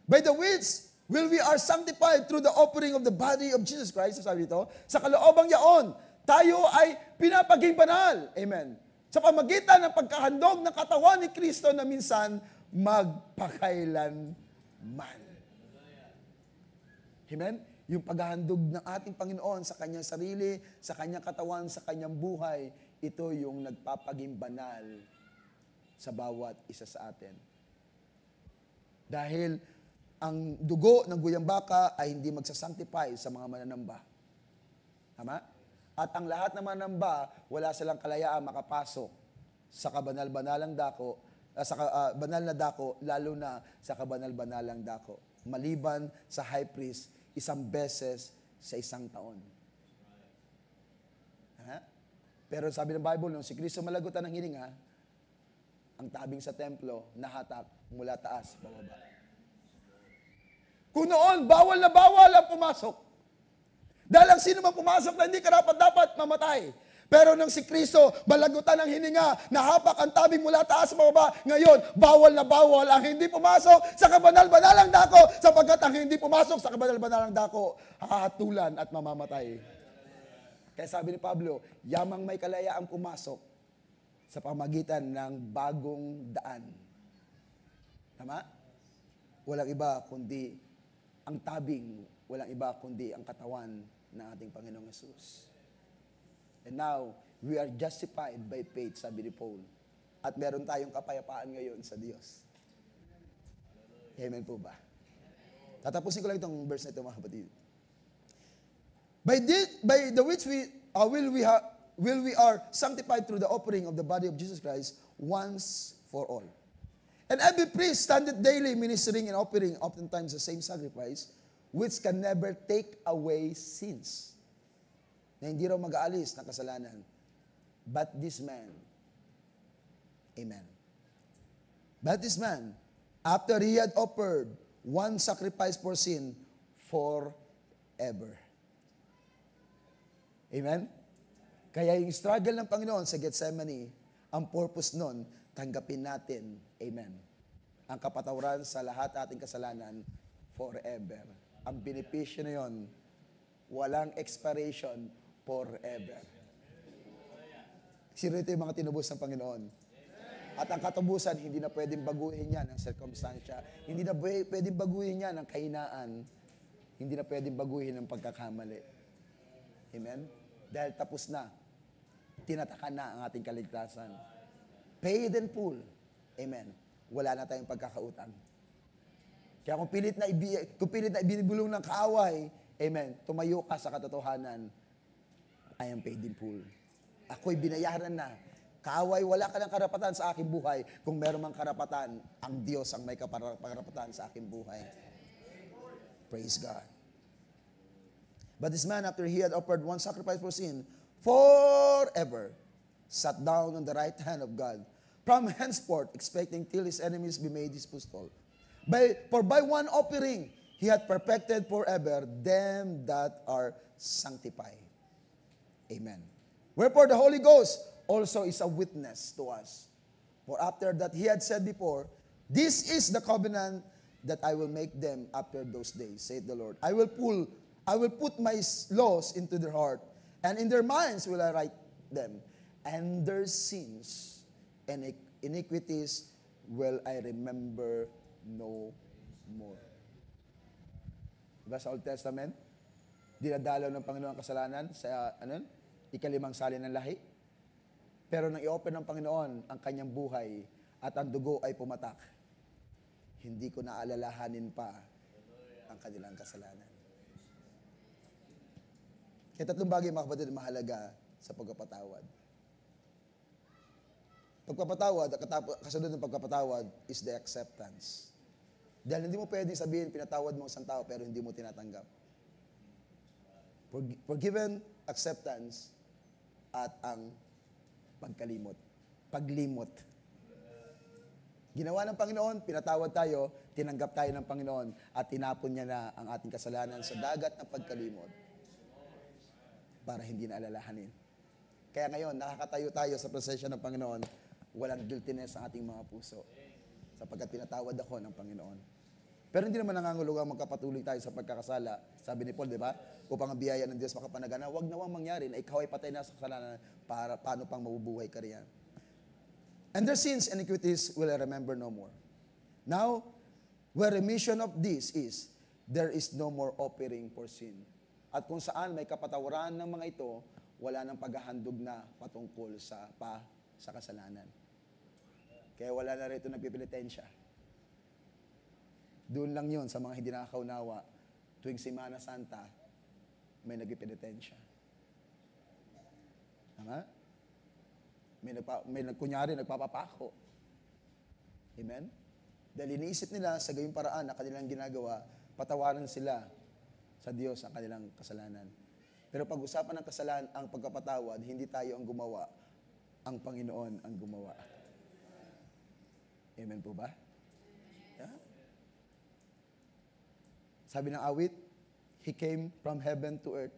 By the which will we are sanctified through the offering of the body of Jesus Christ. Sabi dito, sa kaloobang yaon, tayo ay pinapaging banal. Amen. Sa pamagitan ng pagkahandog ng katawan ni Kristo na minsan magpakailanman. Amen? Yung paghahandog ng ating Panginoon sa kanyang sarili, sa kanyang katawan, sa kanyang buhay, ito yung nagpapaging banal sa bawat isa sa atin. Dahil ang dugo ng guyang baka ay hindi magsasanctify sa mga mananamba. Tama? At ang lahat ng mananamba, wala silang kalayaan makapasok sa kabanal-banalang dako, banal na dako, lalo na sa kabanal-banalang dako. Maliban sa high priest, 1 beses sa 1 taon. Pero sabi ng Bible, nung si Kristo malagutan ng hininga, ang tabing sa templo, nahatak mula taas, bababa. Kung noon, bawal na bawal ang pumasok. Dahil ang sino man pumasok na hindi karapat-dapat mamatay. Pero nang si Kristo, malagutan ng hininga, nahapak ang tabing mula taas sa bababa, ngayon, bawal na bawal ang hindi pumasok sa kabanal-banalang dako, sapagkat ang hindi pumasok sa kabanal-banalang dako, hahatulan at mamamatay. Kaya sabi ni Pablo, yamang may kalayaang pumasok sa pamagitan ng bagong daan. Tama? Walang iba kundi ang tabing, walang iba kundi ang katawan ng ating Panginoong Hesus. And now, we are justified by faith, sabi ni Paul. At meron tayong kapayapaan ngayon sa Diyos. Amen po ba? Tatapusin ko lang itong verse na ito, mga kapatid. By the which will we are sanctified through the offering of the body of Jesus Christ once for all. And every priest standeth daily ministering and offering oftentimes the same sacrifice, which can never take away sins. Na hindi raw mag-aalis ng kasalanan. But this man, amen. But this man, after he had offered one sacrifice for sin forever. Amen? Kaya yung struggle ng Panginoon sa Gethsemane, ang purpose nun, tanggapin natin, amen, ang kapatawaran sa lahat ating kasalanan forever. Ang benepisyo na yun, walang expiration forever. Sino ito yung mga tinubos ng Panginoon? At ang katubusan, hindi na pwedeng baguhin yan ang circumstansya. Hindi na pwedeng baguhin yan ang kahinaan. Hindi na pwedeng baguhin ang pagkakamali. Amen? Dahil tapos na. Tinatakan na ang ating kaligtasan. Paid in full. Amen. Wala na tayong pagkakautang. Kaya kung pilit na ibinibulong ng kaaway, amen, tumayo ka sa katotohanan, I am paid in full. Ako'y binayaran na. Kaaway, wala ka ng karapatan sa aking buhay. Kung meron mang karapatan, ang Diyos ang may karapatan sa aking buhay. Praise God. But this man, after he had offered one sacrifice for sin, forever, sat down on the right hand of God, from henceforth, expecting till his enemies be made his footstool. For by one offering, he had perfected forever them that are sanctified. Amen. Wherefore the Holy Ghost also is a witness to us. For after that he had said before, this is the covenant that I will make them after those days, saith the Lord. I will put my laws into their heart, and in their minds will I write them, and their sins and iniquities will I remember no more. Diba sa Old Testament? Dinadalaw ng Panginoon ang kasalanan sa ikalimang salin ng lahi. Pero nang i-open ng Panginoon ang kanyang buhay at ang dugo ay pumatak, hindi ko naalalahanin pa ang kanilang kasalanan. Kaya tatlong bagay, mga kapatid, mahalaga sa pagpapatawad. Pagpapatawad, kasunod ng pagpapatawad is the acceptance. Dahil hindi mo pwedeng sabihin, pinatawad mo ang isang tao, pero hindi mo tinatanggap. Forgiven, acceptance, at ang pagkalimot. Paglimot. Ginawa ng Panginoon, pinatawad tayo, tinanggap tayo ng Panginoon, at tinapon niya na ang ating kasalanan sa dagat ng pagkalimot para hindi na alalahanin. Kaya ngayon, nakakatayo tayo sa presensya ng Panginoon, walang guiltiness sa ating mga puso sapagkat pinatawad ako ng Panginoon. Pero hindi naman nangangulugang magkapatuloy tayo sa pagkakasala. Sabi ni Paul, di ba? Upang ang biyaya ng Diyos makapanagana, huwag nawang mangyari na ikaw ay patay na sa kasalanan para paano pang mabubuhay ka riyan. And their sins and iniquities will I remember no more. Now, where remission of this is, there is no more offering for sin. At kung saan may kapatawaran ng mga ito, wala nang paghahandog na patungkol sa kasalanan. Kaya wala na rito nagpipilitensya. Doon lang yun sa mga hindi nakakaunawa, tuwing Semana Santa, may nagpipilitensya. Tama? Kunyari, nagpapapako. Amen? Dahil iniisip nila sa gayong paraan na kanilang ginagawa, patawaran sila sa Diyos ang kanilang kasalanan. Pero pag-usapan ng kasalanan, ang pagkapatawad, hindi tayo ang gumawa, ang Panginoon ang gumawa. Amen po ba? Yeah. Sabi ng awit, He came from heaven to earth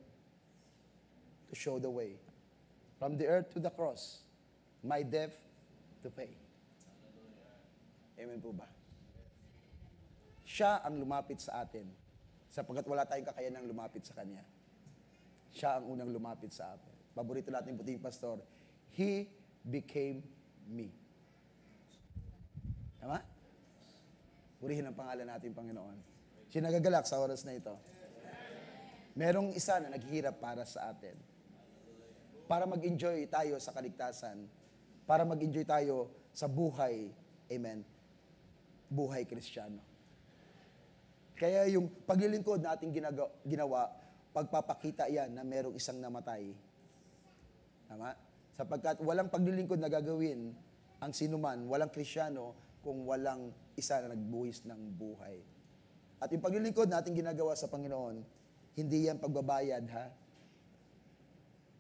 to show the way. From the earth to the cross, my death to pay. Amen po ba? Siya ang lumapit sa atin sapagkat wala tayong kakayanang lumapit sa Kanya. Siya ang unang lumapit sa atin. Paborito natin yung puting pastor, He became me. Tama? Purihin ang pangalan natin, Panginoon. Siya nagagalak sa oras na ito. Merong isa na naghihirap para sa atin. para mag-enjoy tayo sa kaligtasan, para mag-enjoy tayo sa buhay, amen, buhay Kristiyano. Kaya yung paglilingkod na ating ginawa, pagpapakita yan na merong isang namatay. Tama? Sapagkat walang paglilingkod na gagawin ang sinuman, walang Kristiyano, kung walang isa na nagbuhis ng buhay. At yung paglilingkod na ating ginagawa sa Panginoon, hindi yan pagbabayad, ha?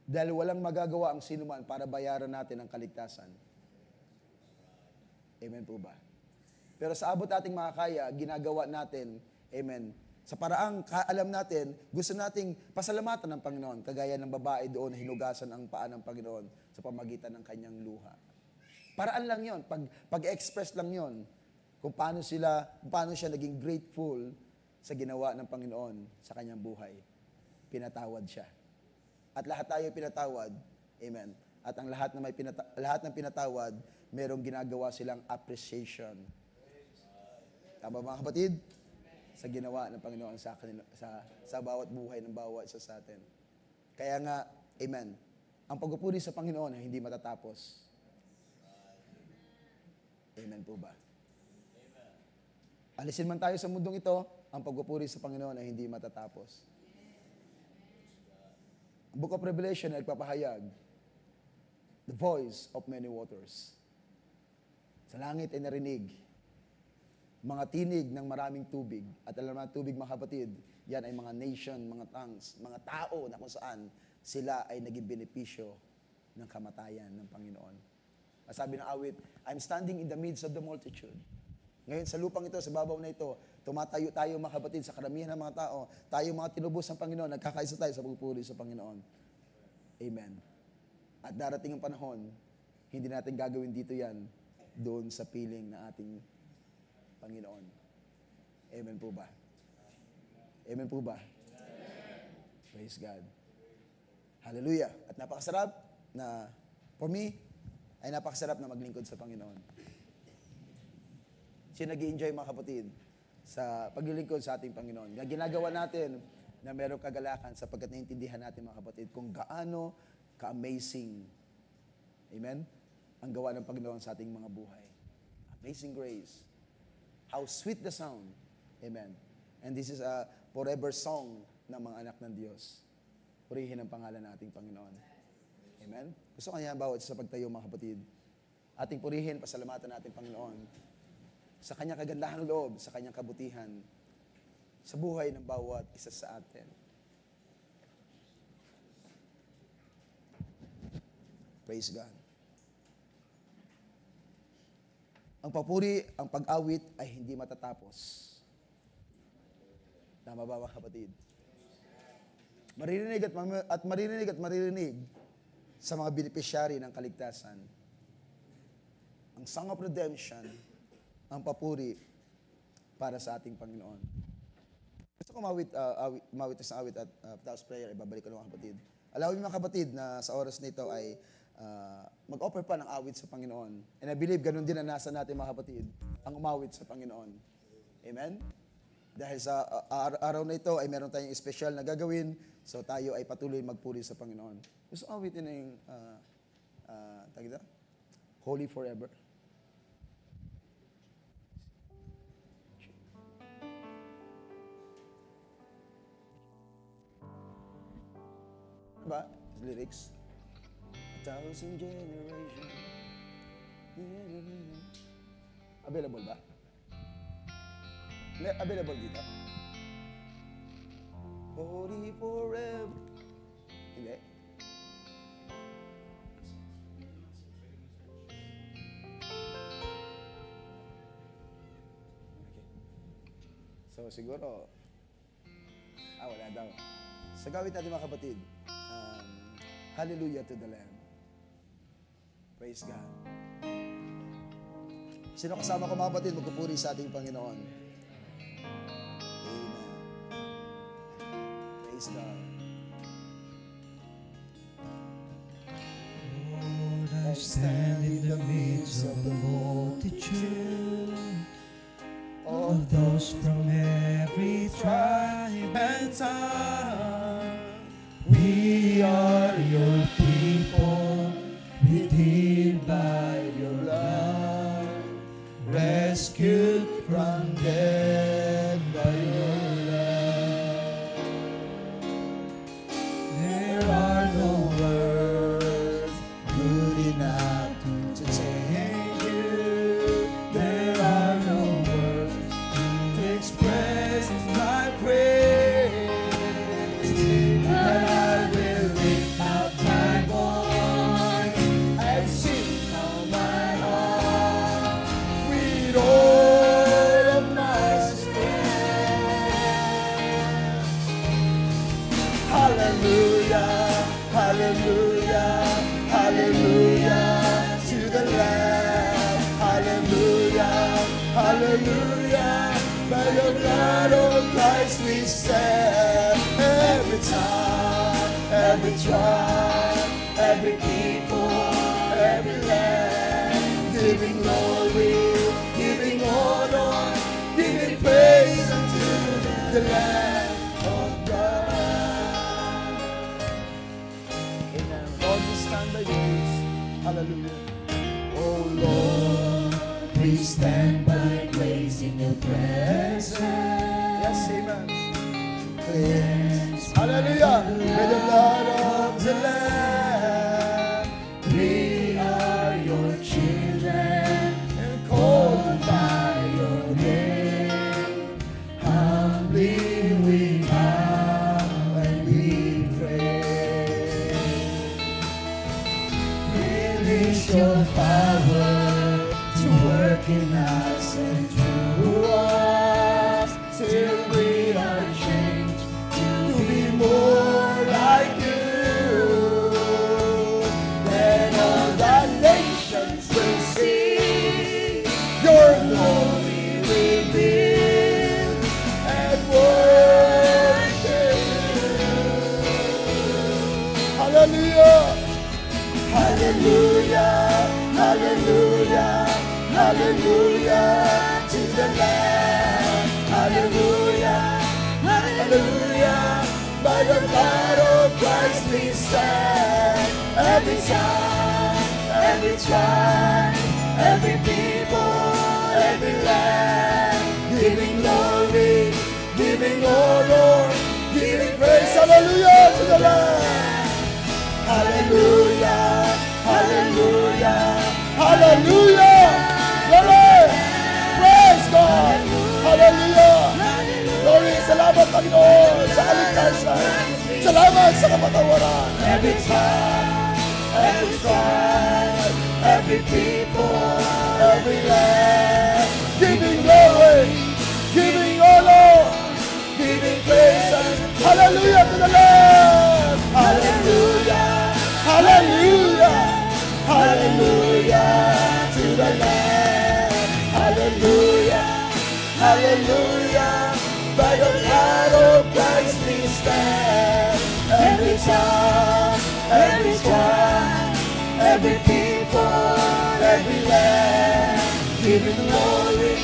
Dahil walang magagawa ang sinuman para bayaran natin ang kaligtasan. Amen po ba? Pero sa abot ating makakaya, ginagawa natin, amen, sa paraang alam natin, gusto nating pasalamatan ng Panginoon, kagaya ng babae doon na hinugasan ang paa ng Panginoon sa pamagitan ng kanyang luha. Paraan lang yon, pag-express lang yon, kung paano siya naging grateful sa ginawa ng Panginoon sa kanyang buhay. Pinatawad siya. At lahat tayo pinatawad, amen. At ang lahat ng pinatawad, merong ginagawa silang appreciation. Tama mga kapatid? Sa ginawa ng Panginoon sa bawat buhay ng bawat isa sa atin. Kaya nga, amen, ang pagpupuri sa Panginoon ay hindi matatapos. Amen po ba? Alisin man tayo sa mundong ito, ang pagpupuri sa Panginoon ay hindi matatapos. Ang Book of Revelation ay nagpapahayag, the voice of many waters. Sa langit ay narinig, mga tinig ng maraming tubig. At alam naman, tubig mga kapatid, yan ay mga nation, mga tongues, mga tao na kung saan sila ay naging benepisyo ng kamatayan ng Panginoon. Sabi ng awit, I'm standing in the midst of the multitude. Ngayon sa lupang ito, sa babaw na ito, tumatayo tayo mga kapatid sa karamihan ng mga tao, tayo mga tinubos ng Panginoon, nagkakaisa tayo sa pagpupuri sa Panginoon. Amen. At darating ang panahon, hindi natin gagawin dito yan, doon sa piling na ating Panginoon. Amen po ba? Amen po ba? Praise God. Hallelujah. At napakasarap na, for me, ay napakasarap na maglingkod sa Panginoon. Sino nag-i-enjoy mga kapatid sa paglilingkod sa ating Panginoon? Na ginagawa natin na merong kagalakan sapagkat naiintindihan natin mga kapatid kung gaano ka-amazing, amen, ang gawa ng Panginoon sa ating mga buhay. Amazing grace. How sweet the sound. Amen. And this is a forever song ng mga anak ng Diyos. Purihin ang pangalan ng ating Panginoon. Amen. Gusto ko niya bawat sa pagtayo mga kapatid. Ating purihin, pasalamatan natin Panginoon sa kanyang kagandahang loob, sa kanyang kabutihan, sa buhay ng bawat isa sa atin. Praise God. Ang papuri, ang pag-awit ay hindi matatapos. Tama ba mga kapatid? Maririnig at maririnig sa mga beneficiary ng kaligtasan. Ang Song of Redemption, ang papuri para sa ating Panginoon. Gusto ko mawit sa awit at tapos prayer, ibabalik ko lang mga kapatid. Alawin mga kapatid na sa oras nito ay mag-offer pa ng awit sa Panginoon. And I believe ganun din na nasa natin mga kapatid, ang umawit sa Panginoon. Amen? Dahil sa araw na ito ay meron tayong special na gagawin, so tayo ay patuloy magpuri sa Panginoon. Gusto ko awitin na yung tagda? Holy Forever. Diba? Lyrics. 1,000 generations. Available ba? Available dito? Holy forever. Hindi. Okay. So siguro, wala daw. Sa gawin natin mga kapatid, hallelujah to the Lamb. Praise God. Sino kasama ko mga kapatid, magpupuri sa ating Panginoon? Amen. Praise God. Lord, I stand in the midst of the multitude of those from every tribe and tongue. We are your people. dead by your love. There are no words good enough to thank you. There are no words to express my praise. But I will lift up my voice and sing from my heart with all of my strength. Hallelujah, hallelujah, hallelujah to the Lamb. Hallelujah, hallelujah. By the blood of Christ we stand. Every time, every tribe, every people, every land, giving glory, giving honor, giving praise unto the Lamb of God. Amen. Lord, we stand by grace. Hallelujah. Oh Lord, We stand by grace in your presence. yes, amen. Cleanse Hallelujah. With the blood of the Lamb, We are your children, and called by your name. Humbly we bow and we pray. Release your power to work in us and through us, till we are changed to be more like you. Then all the nations will see your glory revealed and worship you. Hallelujah. Hallelujah, hallelujah, hallelujah to the Lamb. Hallelujah, hallelujah. By the blood of Christ we stand. Every time, every tribe, every people, every land, giving glory, giving honor, giving praise. Hallelujah to the Lamb. Hallelujah, hallelujah, Hallelujah. Glory. Praise God. Hallelujah. Glory. Salamat Panginoon sa kaligtasan. Salamat sa kapatawaran. every time, every tribe, every people, every land, Giving glory. Giving honor. giving praise and Hallelujah to the Lamb. hallelujah, Hallelujah. hallelujah to the Lamb. Hallelujah, hallelujah. By the blood of Christ we stand. Every time, every tribe, every people, every land, giving glory,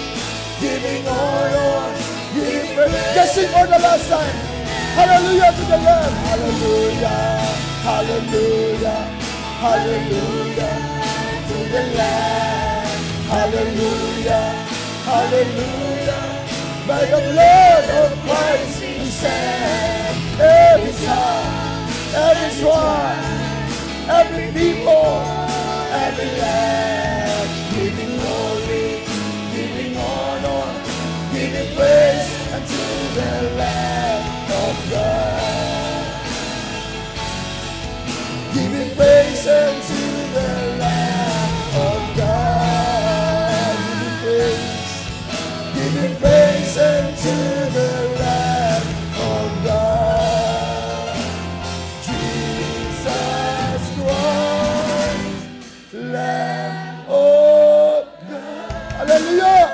giving honor, giving praise. Just sing for the last time. Hallelujah to the Lamb. Hallelujah, hallelujah, hallelujah to the Lamb. Hallelujah, hallelujah. By the blood of Christ we stand. Every time, every tribe, every people, every land, giving glory, giving honor, giving praise unto the Lamb of God. Giving praise unto the Lamb of God. Giving praise unto the Lamb of God. Jesus Christ, Lamb of God. Hallelujah.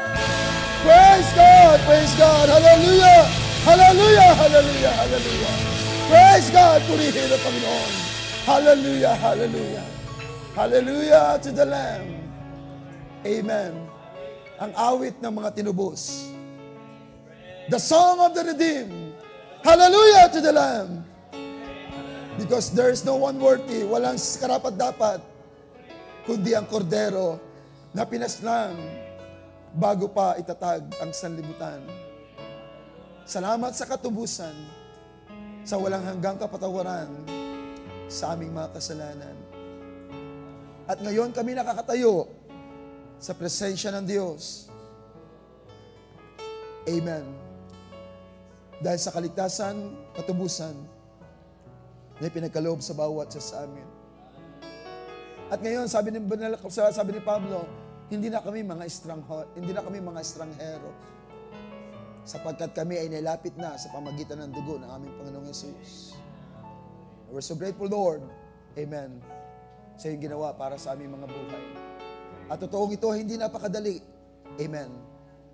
Praise God. Praise God. Hallelujah. Hallelujah. Hallelujah. Hallelujah. Praise God. Purihin ang Panginoon. Hallelujah. Hallelujah. Hallelujah to the Lamb. Amen. Ang awit ng mga tinubos. The song of the redeemed. Hallelujah to the Lamb. Because there is no one worthy, walang karapat-dapat, kundi ang kordero na pinaslang bago pa itatag ang sanlibutan. Salamat sa katubusan, sa walang hanggang kapatawaran sa aming mga kasalanan. At ngayon kami nakakatayo sa presensya ng Diyos. Amen. Dahil sa kaligtasan, katubusan, na pinagkaloob sa bawat isa sa amin. At ngayon, sabi ni Pablo, hindi na kami mga estranghero, sapagkat kami ay nilapit na sa pamagitan ng dugo ng aming Panginoong Yesus. We're so grateful, Lord. Amen. Sa iyong ginawa para sa aming mga buhay. At totoong ito, hindi napakadali. Amen.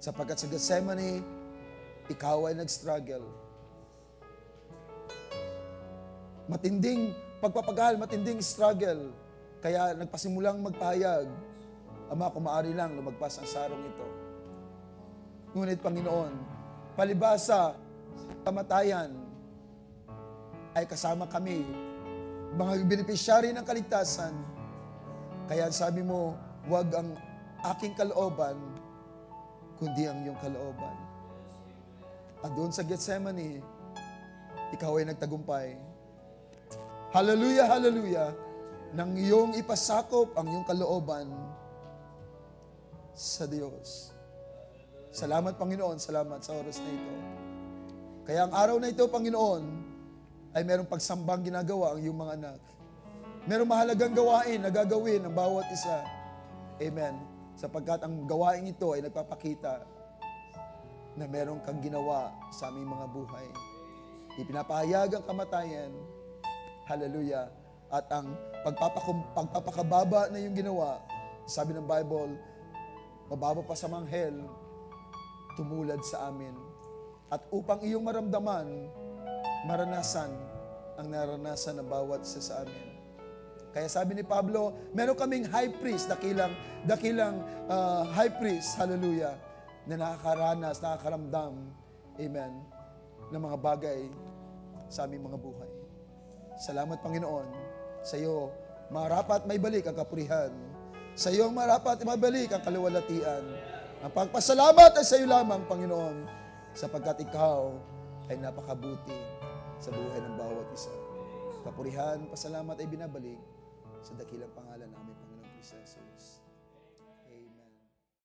Sapagkat sa Gethsemane, ikaw ay nag-struggle. Matinding pagpapagal, matinding struggle. Kaya nagpasimulang magpahayag, Ama, kung maaari lang, lumagpas ang sarong ito. Ngunit, Panginoon, palibasa, kamatayan, ay kasama kami, mga beneficiary ng kaligtasan. Kaya sabi mo, huwag ang aking kalooban, kundi ang iyong kalooban. At doon sa Gethsemane, ikaw ay nagtagumpay. Hallelujah, hallelujah, nang iyong ipasakop ang iyong kalooban sa Diyos. Salamat, Panginoon, salamat sa oras na ito. Kaya ang araw na ito, Panginoon, ay merong pagsambang ginagawa ang iyong mga anak. Merong mahalagang gawain na gagawin ng bawat isa. Amen. Sapagkat ang gawain ito ay nagpapakita na meron kang ginawa sa aming mga buhay. Ipinapahayag ang kamatayan. Hallelujah. At ang pagpapakababa na yung ginawa, sabi ng Bible, mababa pa sa manghel, tumulad sa amin. At upang iyong maramdaman, maranasan ang naranasan ng bawat isa sa amin. Kaya sabi ni Pablo, meron kaming high priest, dakilang high priest, hallelujah, na nakakaranas, nakakaramdam, amen, ng mga bagay sa aming mga buhay. Salamat, Panginoon. Sa iyo, marapat may balik ang kapurihan. Sa iyo, marapat may balik ang kaluwalhatian. Ang pagpasalamat ay sa iyo lamang, Panginoon, sapagkat ikaw ay napakabuti sa buhay ng bawat isa. Kapurihan, pasalamat ay binabalik sa dakilang pangalan namin, Panginoon Kristo Jesus.